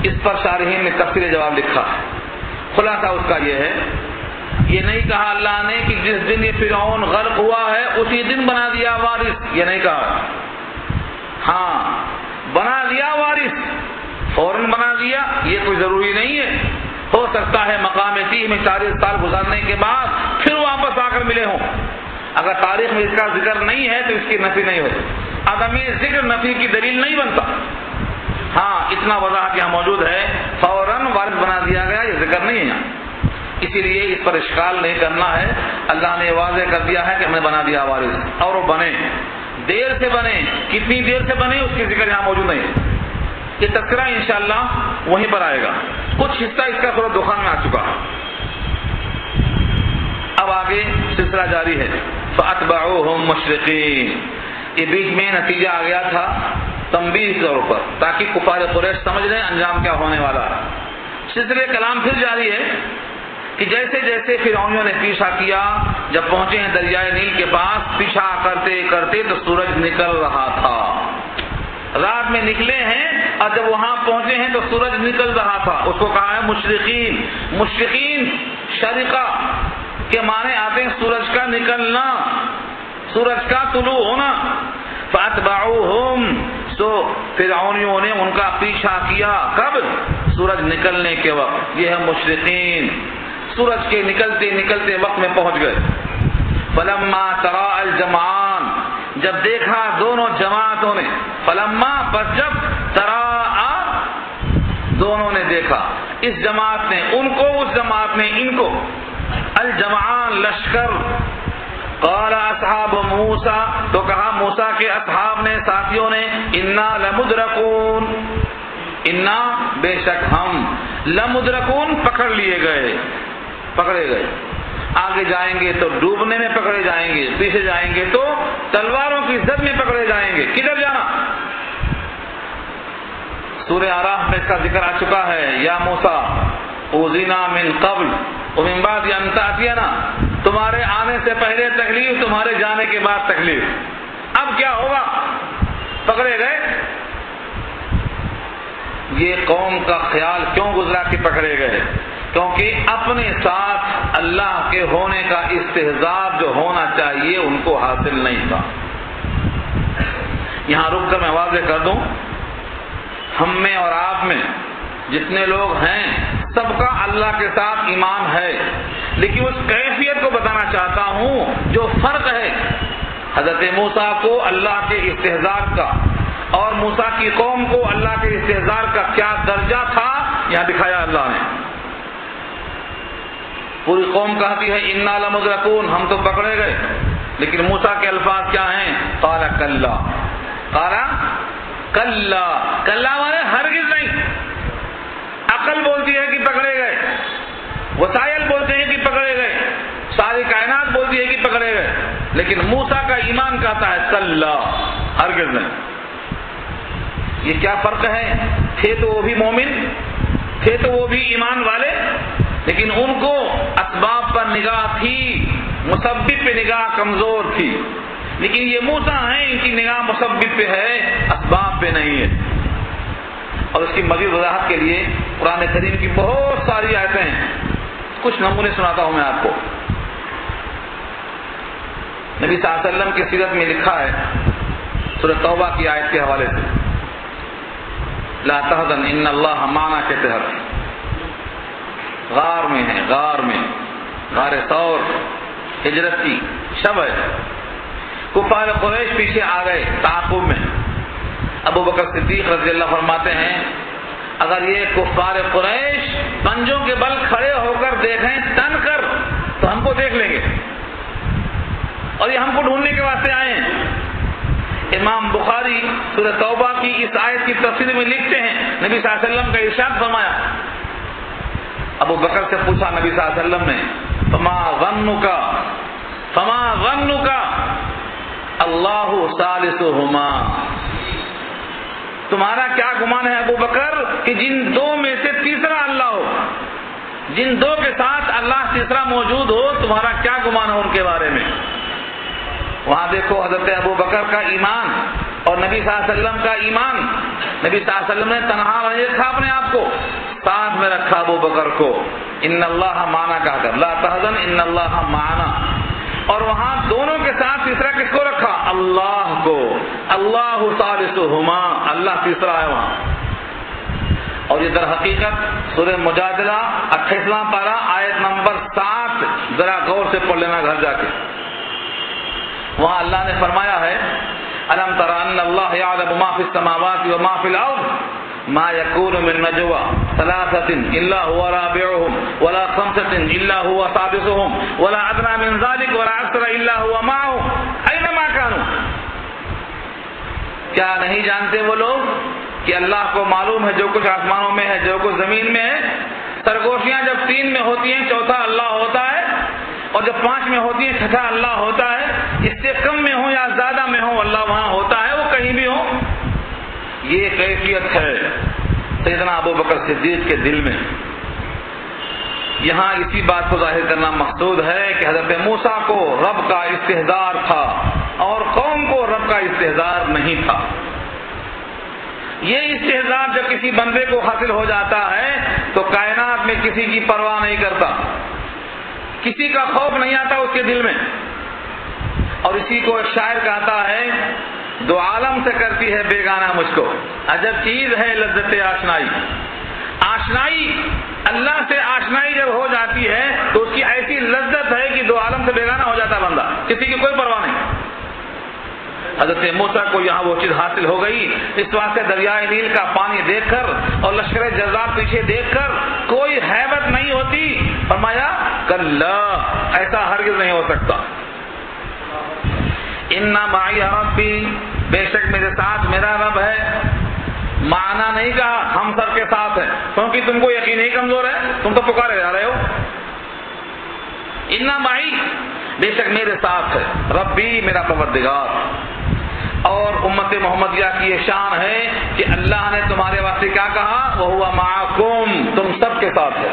اس پر شارحین نے تفسیر جواب لکھا ہے۔ خلاصہ اس کا یہ ہے، یہ نہیں کہا اللہ نے کہ جس دن یہ فرعون غرق ہوا ہے اسی دن بنا دیا وارث، یہ نہیں کہا، ہاں بنا دیا وارث، فوراً بنا دیا، یہ کوئی ضروری نہیں ہے، ہو سکتا ہے مقام تیہ میں 40 سال گزارنے کے بعد پھر واپس آ کر ملے ہوں۔ اگر تاریخ میں اس کا ذکر نہیں ہے تو اس کی نفی نہیں ہوتی، عدم ذکر نفی کی دلیل نہیں بنتا۔ ہاں اتنا وضاحت یہاں موجود ہے، فوراً وارث بنا دیا گیا، یہ ذکر نہیں ہے یہاں، اسی لیے اس پر اشکال نہیں کرنا ہے۔ اللہ نے واضح کر دیا ہے کہ ہم نے بنا دیا وارث، اور وہ بنے، دیر سے بنے، کتنی دیر سے بنے اس کی ذکر یہاں موجود نہیں ہے۔ یہ تذکرہ انشاءاللہ وہیں پر آئے گا، کچھ حصہ اس کا سورۃ دخان میں آ چکا ہے۔ اب آگے سلسلہ جاری ہے، فَأَتْبَعُوهُمْ مُشْرِقِينَ، یہ بیچ میں نتیجہ آ گیا تھا تنبیہ کے طور پر، تاکہ کفار قریش سمجھ لیں انجام کیا ہونے والا ہے۔ سلسلہ کلام پھر جاری ہے کہ جیسے جیسے فرعونیوں نے پیچھا کیا، جب پہنچے ہیں دریائے نیل کے پاس، پیچھا کرتے کرتے تو سورج نکل رہا تھا، رات میں نکلے ہیں اور جب وہاں پہنچے ہیں تو سورج نکل رہا تھا، اس کو کہا ہے مشرقین۔ مشرقین شرقہ کے معنی آتے ہیں سورج کا نکلنا، سورج کا طلوع ہونا۔ فَأَتْبَعُوهُمْ، سو فرعونیوں نے ان کا پیچھا کیا، کب؟ سورج نکلنے کے وقت، یہ ہے مشرقین، سورج کے نکلتے نکلتے وقت میں پہنچ گئے۔ فَلَمَّا تَرَاءَ الْجَمْعَانِ، جب دیکھا دونوں جماعتوں نے، فلما پس جب، تراء دونوں نے دیکھا، اس جماعت نے ان کو، اس جماعت نے ان کو، الجمعان لشکر، قال اصحاب موسیٰ، تو کہا موسیٰ کے اصحاب نے، ساتھیوں نے، انا لمدرکون، انا بے شک ہم، لمدرکون پکڑ لیے گئے، پکڑے گئے، آگے جائیں گے تو ڈوبنے میں پکڑے جائیں گے، پیچھے جائیں گے تو تلواروں کی زد میں پکڑے جائیں گے۔ کدھر جانا؟ سورہ اعراف میں اس کا ذکر آ چکا ہے، یا موسیٰ اوذینا من قبل ومن بعد ان تأتینا، تمہارے آنے سے پہلے تکلیف، تمہارے جانے کے بعد تکلیف، اب کیا ہوگا؟ پکڑے گئے۔ یہ قوم کا خیال کیوں گزرا کہ پکڑے گئے؟ کیونکہ اپنے ساتھ اللہ کے ہونے کا استحضاب جو ہونا چاہیے ان کو حاصل نہیں تھا۔ یہاں رک کر میں واضح کر دوں، ہم میں اور آپ میں جتنے لوگ ہیں سب کا اللہ کے ساتھ ایمان ہے، لیکن اس کیفیت کو بتانا چاہتا ہوں جو فرق ہے حضرت موسیٰ کو اللہ کے استحضار کا اور موسیٰ کی قوم کو اللہ کے استحضار کا کیا درجہ تھا، یہاں دکھایا اللہ نے۔ پوری قوم کہتی ہے انا لمدرکون، ہم تو پکڑے گئے، لیکن موسیٰ کے الفاظ کیا ہیں؟ قال کلا، قال کلا، کلا مانے ہرگز نہیں۔ عقل بولتی ہے کہ پکڑے گئے، وسائل بولتے ہیں کہ پکڑے گئے، ساری کائنات بولتی ہے کہ پکڑے گئے، لیکن موسیٰ کا ایمان کہتا ہے کلا، ہرگز نہیں۔ یہ کیا فرق ہے؟ تھے تو وہ بھی مومن، تھے تو وہ بھی ایمان والے، لیکن ان کو اسباب پر نگاہ تھی، مسبب پہ نگاہ کمزور تھی، لیکن یہ موسیٰ ہیں ان کی نگاہ مسبب پہ ہے، اسباب پہ نہیں ہے۔ اور اس کی مزید وضاحت کے لیے قرآن کریم کی بہت ساری آیتیں ہیں، کچھ نمونے سناتا ہوں میں آپ کو۔ نبی صلی اللہ علیہ وسلم کی سیرت میں لکھا ہے سورہ توبہ کی آیت کے حوالے سے، لا تحزن ان اللہ معنا کے تحت غار میں ہے، غار میں، غار ثور، ہجرت کی شب ہے، کفار قریش پیچھے آ گئے تعاقب میں۔ ابو بکر صدیق رضی اللہ فرماتے ہیں اگر یہ کفار قریش پنجوں کے بل کھڑے ہو کر دیکھیں تن کر تو ہم کو دیکھ لیں گے، اور یہ ہم کو ڈھونڈنے کے واسطے آئے ہیں۔ امام بخاری سورہ توبہ کی اس آیت کی تفسیر میں لکھتے ہیں نبی صلی اللہ علیہ وسلم کا ارشاد فرمایا، ابو بکر سے پوچھا نبی صلی اللہ علیہ وسلم نے، فما ظنک اللہ ثالثہما، تمہارا کیا گمان ہے ابو بکر کہ جن دو میں سے تیسرا اللہ ہو، جن دو کے ساتھ اللہ تیسرا موجود ہو تمہارا کیا گمان ہو ان کے بارے میں؟ وہاں دیکھو حضرت ابو بکر کا ایمان اور نبی صلی اللہ علیہ وسلم کا ایمان. نبی صلی اللہ علیہ وسلم نے تنہا نہیں رکھا اپنے آپ کو, ساتھ میں رکھا ابو بکر کو. ان اللہ معنا کہا کر, لا تحزن ان اللہ معنا. اور وہاں دونوں کے ساتھ تیسرا کس کو رکھا؟ اللہ کو. اللہ ثالثہما, اللہ تیسرا ہے وہاں. اور یہ در حقیقت سورہ مجادلہ 28واں پارہ آیت نمبر 7 ذرا غور سے پڑھ لینا گھر جا کے. وہاں اللہ نے فرمایا ہے الم تر ان اللہ یعلم ما فی السماوات و ما فی الارض ما یکون من نجوى ثلاثة الا هو رابعهم ولا خمسة الا هو سادسهم ولا ادنى من ذلك ولا اکثر الا هو معهم اینما كانوا. کیا نہیں جانتے وہ لوگ کہ اللہ کو معلوم ہے جو کچھ آسمانوں میں ہے جو کچھ زمین میں ہے. سرگوشیاں جب 3 میں ہوتی ہیں چوتھا اللہ ہوتا ہے, اور جب 5 میں ہوتی ہیں چھٹا اللہ ہوتا ہے. اس سے کم میں ہو یا زیادہ میں ہو اللہ وہاں ہوتا ہے, وہ کہیں بھی ہو. یہ کیفیت ہے سیدنا ابو بکر صدیق کے دل میں. یہاں اسی بات کو ظاہر کرنا مقصود ہے کہ حضرت موسیٰ کو رب کا استحضار تھا اور قوم کو رب کا استحضار نہیں تھا. یہ استحضار جب کسی بندے کو حاصل ہو جاتا ہے تو کائنات میں کسی کی پرواہ نہیں کرتا, کسی کا خوف نہیں آتا اس کے دل میں. اور اسی کو ایک شاعر کہتا ہے دو عالم سے کرتی ہے بیگانہ مجھ کو, عجب چیز ہے لذت آشنائی. آشنائی اللہ سے آشنائی جب ہو جاتی ہے تو اس کی ایسی لذت ہے کہ دو عالم سے بیگانہ ہو جاتا بندہ, کسی کی کوئی پرواہ نہیں. حضرت موسیٰ کو یہاں وہ چیز حاصل ہو گئی. اس واسطے دریائے نیل کا پانی دیکھ کر اور لشکر جزار پیچھے دیکھ کر کوئی ہیبت نہیں ہوتی. فرمایا کلا, ایسا ہرگز نہیں ہو سکتا. ان معی ربی, بے شک میرے ساتھ میرا رب ہے. معنی نہیں کہا ہم سب کے ساتھ ہے, کیونکہ تم کو یقین ہی کمزور ہے, تم تو پکارے جا رہے ہو. ان معی, بے شک میرے ساتھ ہے, ربی میرا پروردگار. اور امت محمدیہ کی یہ شان ہے کہ اللہ نے تمہارے واسطے کیا کہا, وَهُوَ مَعَكُمْ, تم سب کے ساتھ ہے.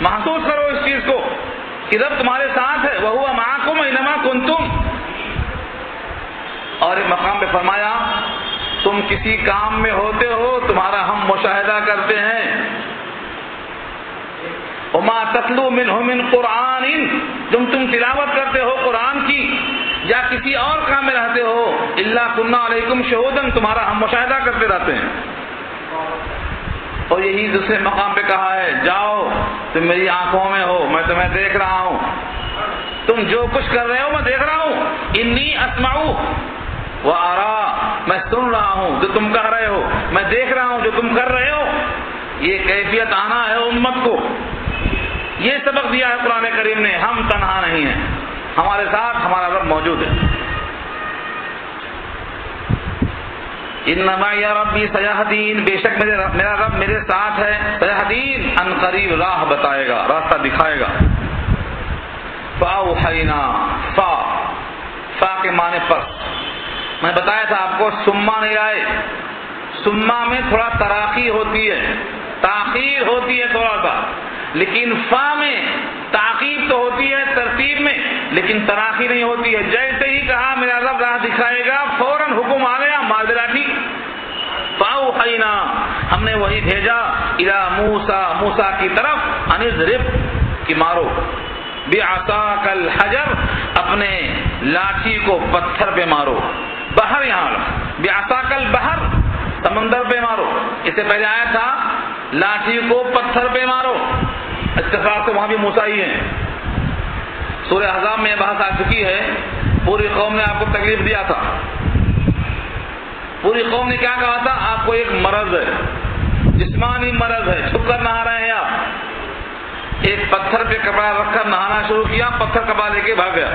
محسوس کرو اس چیز کو کہ رب تمہارے ساتھ ہے. وَهُوَ مَعَكُمْ أَيْنَمَا كُنْتُمْ. اور ایک مقام پہ فرمایا تم کسی کام میں ہوتے ہو تمہارا ہم مشاہدہ کرتے ہیں. وَمَا تَتْلُو مِنْهُ مِنْ قُرْآنٍ, تم تلاوت کرتے ہو قرآن کی یا کسی اور کام میں رہتے ہو, إِلَّا كُنَّا عَلَيْكُمْ شُهُودًا, تمہارا ہم مشاہدہ کرتے رہتے ہیں. اور یہی دوسرے مقام پہ کہا ہے جاؤ تم میری آنکھوں میں ہو, میں تمہیں دیکھ رہا ہوں, تم جو کچھ کر رہے ہو میں دیکھ رہا ہوں. انی اسمع و ارا, میں سن رہا ہوں جو تم کہہ رہے ہو, میں دیکھ رہا ہوں جو تم کر رہے ہو. یہ کیفیت آنا ہے امت کو. یہ سبق دیا ہے قرآن کریم نے, ہم تنہا نہیں ہیں, ہمارے ساتھ ہمارا رب موجود ہے. انما یا ربی سیہدین, بے شک میرا رب میرے ساتھ ہے. سیہدین, ان قریب راہ بتائے گا, راستہ دکھائے گا. فاوحینا, فا کے معنی پر میں بتایا تھا آپ کو, سما نہیں آئے. سما میں تھوڑا تراخی ہوتی ہے, تاخیر ہوتی ہے تھوڑا سا, لیکن فا میں تاخیر تو ہوتی ہے ترتیب میں لیکن تراخی نہیں ہوتی ہے. جیسے ہی کہا میرا رب راہ دکھائے گا فوراً حکم آ گیا, مار دے لاٹھی. فاوحینا, ہم نے وہی بھیجا, الی موسیٰ, موسیٰ کی طرف, ان اضرب, کہ مارو, بعصاک الحجر, اپنے لاٹھی کو پتھر پہ مارو. بحر یہاں بعصاک البحر, سمندر پہ مارو. اس سے پہلے آیا تھا لاٹھی کو پتھر پہ مارو. اتفاق سے وہاں بھی موسیٰ ہی ہیں. سورہ احزاب میں بحث آ چکی ہے, پوری قوم نے آپ کو تکلیف دیا تھا. پوری قوم نے کیا کہا تھا, آپ کو ایک مرض ہے, جسمانی مرض ہے, چھپ کر نہا رہے ہیں آپ. ایک پتھر پہ کپڑا رکھ کر نہانا شروع کیا, پتھر کپڑا لے کے بھاگ گیا,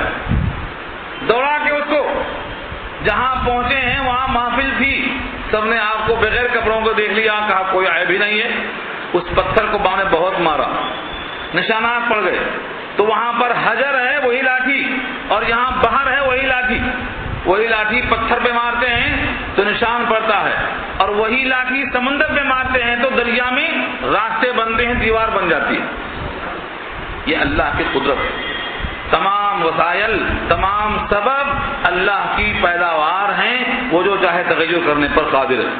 دوڑا کے اس کو. جہاں پہنچے ہیں وہاں محفل تھی, سب نے آپ کو بغیر کپڑوں کو دیکھ لیا, کہا کوئی عیب ہی نہیں ہے. اس پتھر کو بانے بہت مارا, نشانات پڑ گئے. تو وہاں پر حجر ہے وہی لاٹھی, اور یہاں بحر ہے وہی لاٹھی. وہی لاٹھی پتھر پہ مارتے ہیں تو نشان پڑتا ہے, اور وہی لاٹھی سمندر پہ مارتے ہیں تو دریا میں راستے بنتے ہیں, دیوار بن جاتی ہے. یہ اللہ کی قدرت ہے. تمام وسائل، تمام سبب اللہ کی پیداوار ہیں، وہ جو چاہے تغیر کرنے پر قادر ہے.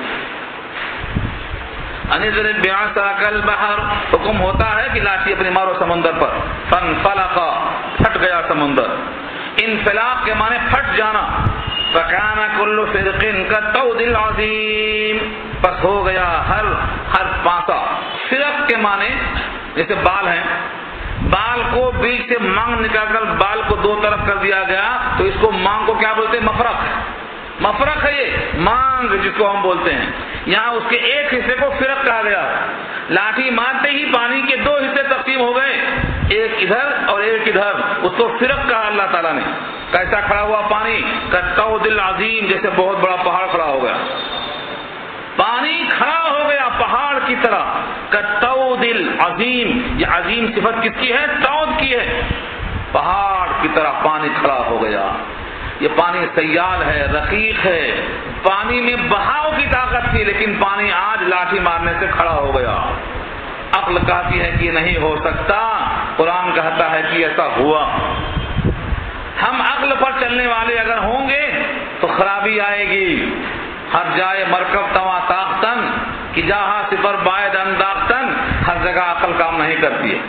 انضرب بعصاک البحر، حکم ہوتا ہے کہ لاٹھی اپنے مارو سمندر پر. فانفلق، پھٹ گیا سمندر. انفلاق کے معنی پھٹ جانا. فکان کل فرق کالطود العظیم، پس ہو گیا ہر پانسا. فرق کے معنی جیسے بال ہیں، بال کو بیچ سے مانگ نکال کر بال کو دو طرف کر دیا گیا تو اس کو مانگ کو کیا بولتے ہیں؟ مفرق. مفرق ہے یہ مانگ جس کو ہم بولتے ہیں. یہاں اس کے ایک حصے کو فرق کہا گیا. لاٹھی مارتے ہی پانی کے دو حصے تقسیم ہو گئے، ایک ادھر اور ایک ادھر، اس کو فرق کہا اللہ تعالیٰ نے. کیسا کھڑا ہوا پانی؟ کالطود العظیم، جیسے بہت بڑا پہاڑ کھڑا ہو گیا. پانی کھڑا ہو گیا پہاڑ کی طرح. کالطود العظیم، یہ عظیم صفت کس کی ہے؟ طود کی ہے. پہاڑ کی طرح پانی کھڑا ہو گیا. یہ پانی سیال ہے، رقیق ہے. پانی میں بہاؤ کی طاقت تھی لیکن پانی آج لاٹھی مارنے سے کھڑا ہو گیا. عقل کہتی ہے کہ یہ نہیں ہو سکتا، قرآن کہتا ہے کہ ایسا ہوا. ہم عقل پر چلنے والے اگر ہوں گے تو خرابی آئے گی. ہر جائے مرکب تواں تاختن کہ جہاں سفر باید انداختن، ہر جگہ عقل کام نہیں کرتی ہے.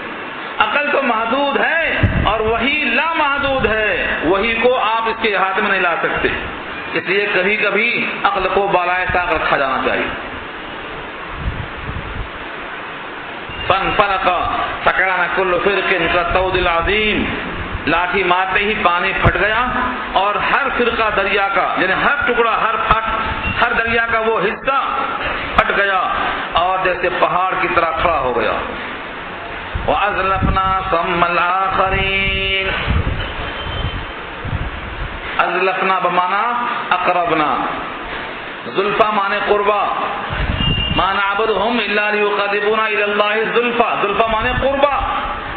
عقل تو محدود ہے اور وہی لامحدود ہے، وہی کو آپ اس کے ہاتھ میں نہیں لا سکتے. اس لیے کبھی کبھی عقل کو بالائے طاق رکھا جانا چاہیے. فانفلق فکان کل فرق کالطود العظیم، لاٹھی مارتے ہی پانی پھٹ گیا اور ہر فرقہ دریا کا، یعنی ہر ٹکڑا، ہر دریا کا وہ حصہ پھٹ گیا اور جیسے پہاڑ کی طرح کھڑا ہو گیا. وَأَزْلَفْنَا ثَمَّ الْآخَرِينَ، ازلفنا بمانا اقربنا، زلفا مانے قربا، ما نعبدهم الا ليقربونا الى الله زلفا، زلفا مانے قربا.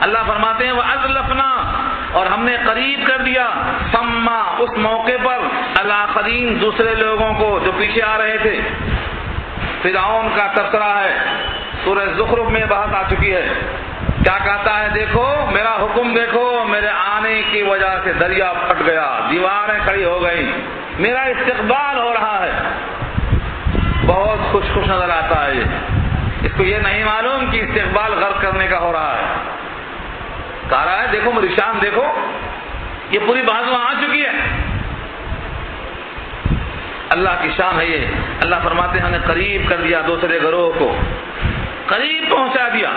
اللہ فرماتے ہیں وَأَزْلَفْنَا، اور ہم نے قریب کر دیا، سما اس موقع پر، الآخرین دوسرے لوگوں کو جو پیچھے آ رہے تھے. فرعون کا تذکرہ ہے، سورہ زخرف میں بحث آ چکی ہے. کیا کہتا ہے؟ دیکھو میرا حکم، دیکھو میرے آنے کی وجہ سے دریا پھٹ گیا، دیواریں کھڑی ہو گئی، میرا استقبال ہو رہا ہے. بہت خوش نظر آتا ہے. اس کو یہ نہیں معلوم کہ استقبال غرق کرنے کا ہو رہا ہے. کہہ رہا ہے دیکھو میری شان دیکھو. یہ پوری بات وہاں آ چکی ہے. اللہ کی شان ہے یہ. اللہ فرماتے ہیں ہم نے قریب کر دیا دوسرے گروہ کو، قریب پہنچا دیا.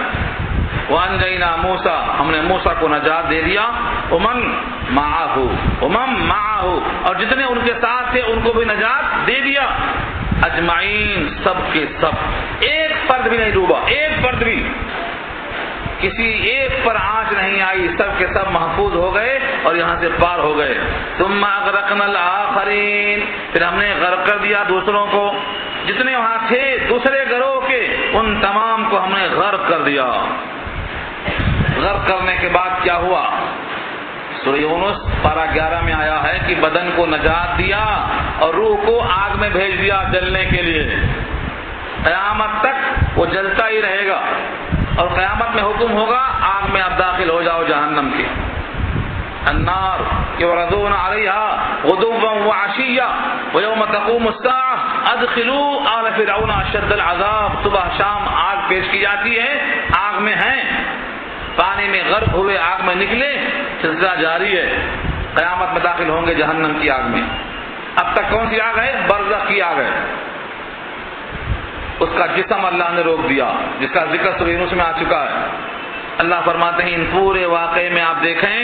وَأَنْجَيْنَا مُوسَىٰ، ہم نے موسیٰ کو نجات دے دیا. وَمَن مَعَهُ، اور جتنے ان کے ساتھ تھے ان کو بھی نجات دے دیا. اجمعین، سب کے سب، ایک فرد بھی نہیں ڈوبا، ایک فرد بھی، کسی ایک پر آنچ نہیں آئی، سب کے سب محفوظ ہو گئے اور یہاں سے پار ہو گئے. ثم اغرقنا الآخرین، پھر ہم نے غرق کر دیا دوسروں کو، جتنے وہاں تھے دوسرے گروہ کے، ان تمام کو ہم نے غرق کر دیا. غرق کرنے کے بعد کیا ہوا؟ سورہ یونس پارہ 11 میں آیا ہے کہ بدن کو نجات دیا اور روح کو آگ میں بھیج دیا جلنے کے لیے. قیامت تک وہ جلتا ہی رہے گا اور قیامت میں حکم ہوگا آگ میں اب داخل ہو جاؤ جہنم کی. النار یعرضون علیہا غدوا وعشیا ویوم تقوم الساعة ادخلوا آل فرعون اشد العذاب. صبح شام آگ پیش کی جاتی ہے، آگ میں ہیں، پانی میں غرق ہوئے آگ میں نکلے، سلسلہ جاری ہے. قیامت میں داخل ہوں گے جہنم کی آگ میں. اب تک کون سی آگ ہے؟ برزخ کی آگ ہے. اس کا جسم اللہ نے روک دیا، جس کا ذکر سورہ یونس میں آ چکا ہے. اللہ فرماتے ہیں ان پورے واقعے میں آپ دیکھیں،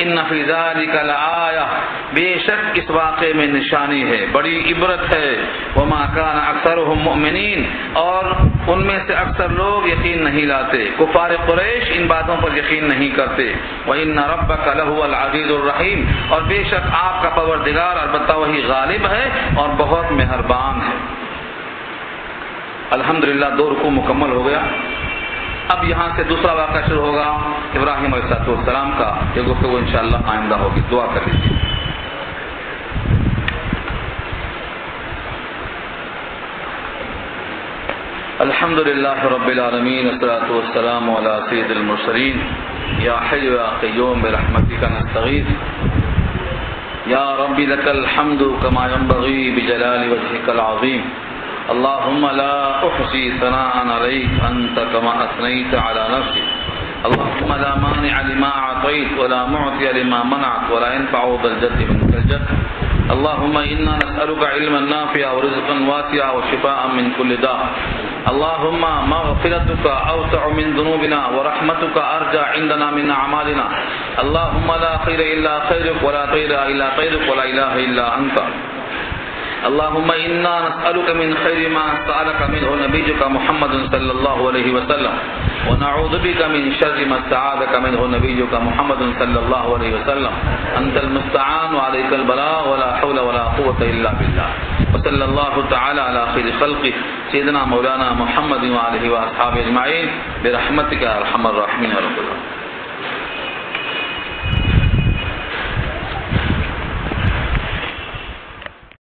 ان فی ذلک لآیہ، بے شک اس واقعے میں نشانی ہے، بڑی عبرت ہے. وما کان اکثرهم مؤمنین، اور ان میں سے اکثر لوگ یقین نہیں لاتے. کفار قریش ان باتوں پر یقین نہیں کرتے. وان ربک لہو العزیز الرحیم، اور بے شک آپ کا پروردگار البتہ وہی غالب ہے اور بہت مہربان ہے. الحمدللہ 2 رکوع مکمل ہو گیا. اب یہاں سے دوسرا واقعہ شروع ہوگا ابراہیم علیہ السلام کا. یہ گفتگو انشاءاللہ آئندہ ہوگی. دعا کر لیجیے. الحمدللہ رب العالمین والصلاۃ والسلام علی سید المرسلین یا حی یا قیوم برحمتک نستغیث یا رب لك الحمد كما ينبغي بجلال وجهك العظيم اللهم لا احصي ثناء عليك انت كما اثنيت على نفسك اللهم لا مانع لما اعطيت ولا معطي لما منعت ولا ينفع ذا الجد منك الجد اللهم انا نسالك علما نافعا ورزقا واسعا وشفاء من كل داء اللهم مغفرتك اوسع من ذنوبنا ورحمتك ارجى عندنا من اعمالنا اللهم لا خير الا خيرك ولا طير الا طيرك ولا اله الا انت اللهم انا نسالك من خير ما سالك منه نبيك محمد صلى الله عليه وسلم ونعوذ بك من شر ما استعاذك منه نبيك محمد صلى الله عليه وسلم انت المستعان وعليك البلاغ ولا حول ولا قوه الا بالله وصلى الله تعالى على خير خلقه سيدنا مولانا محمد وآله واصحابه اجمعين برحمتك يا ارحم الراحمين يا رب العالمين.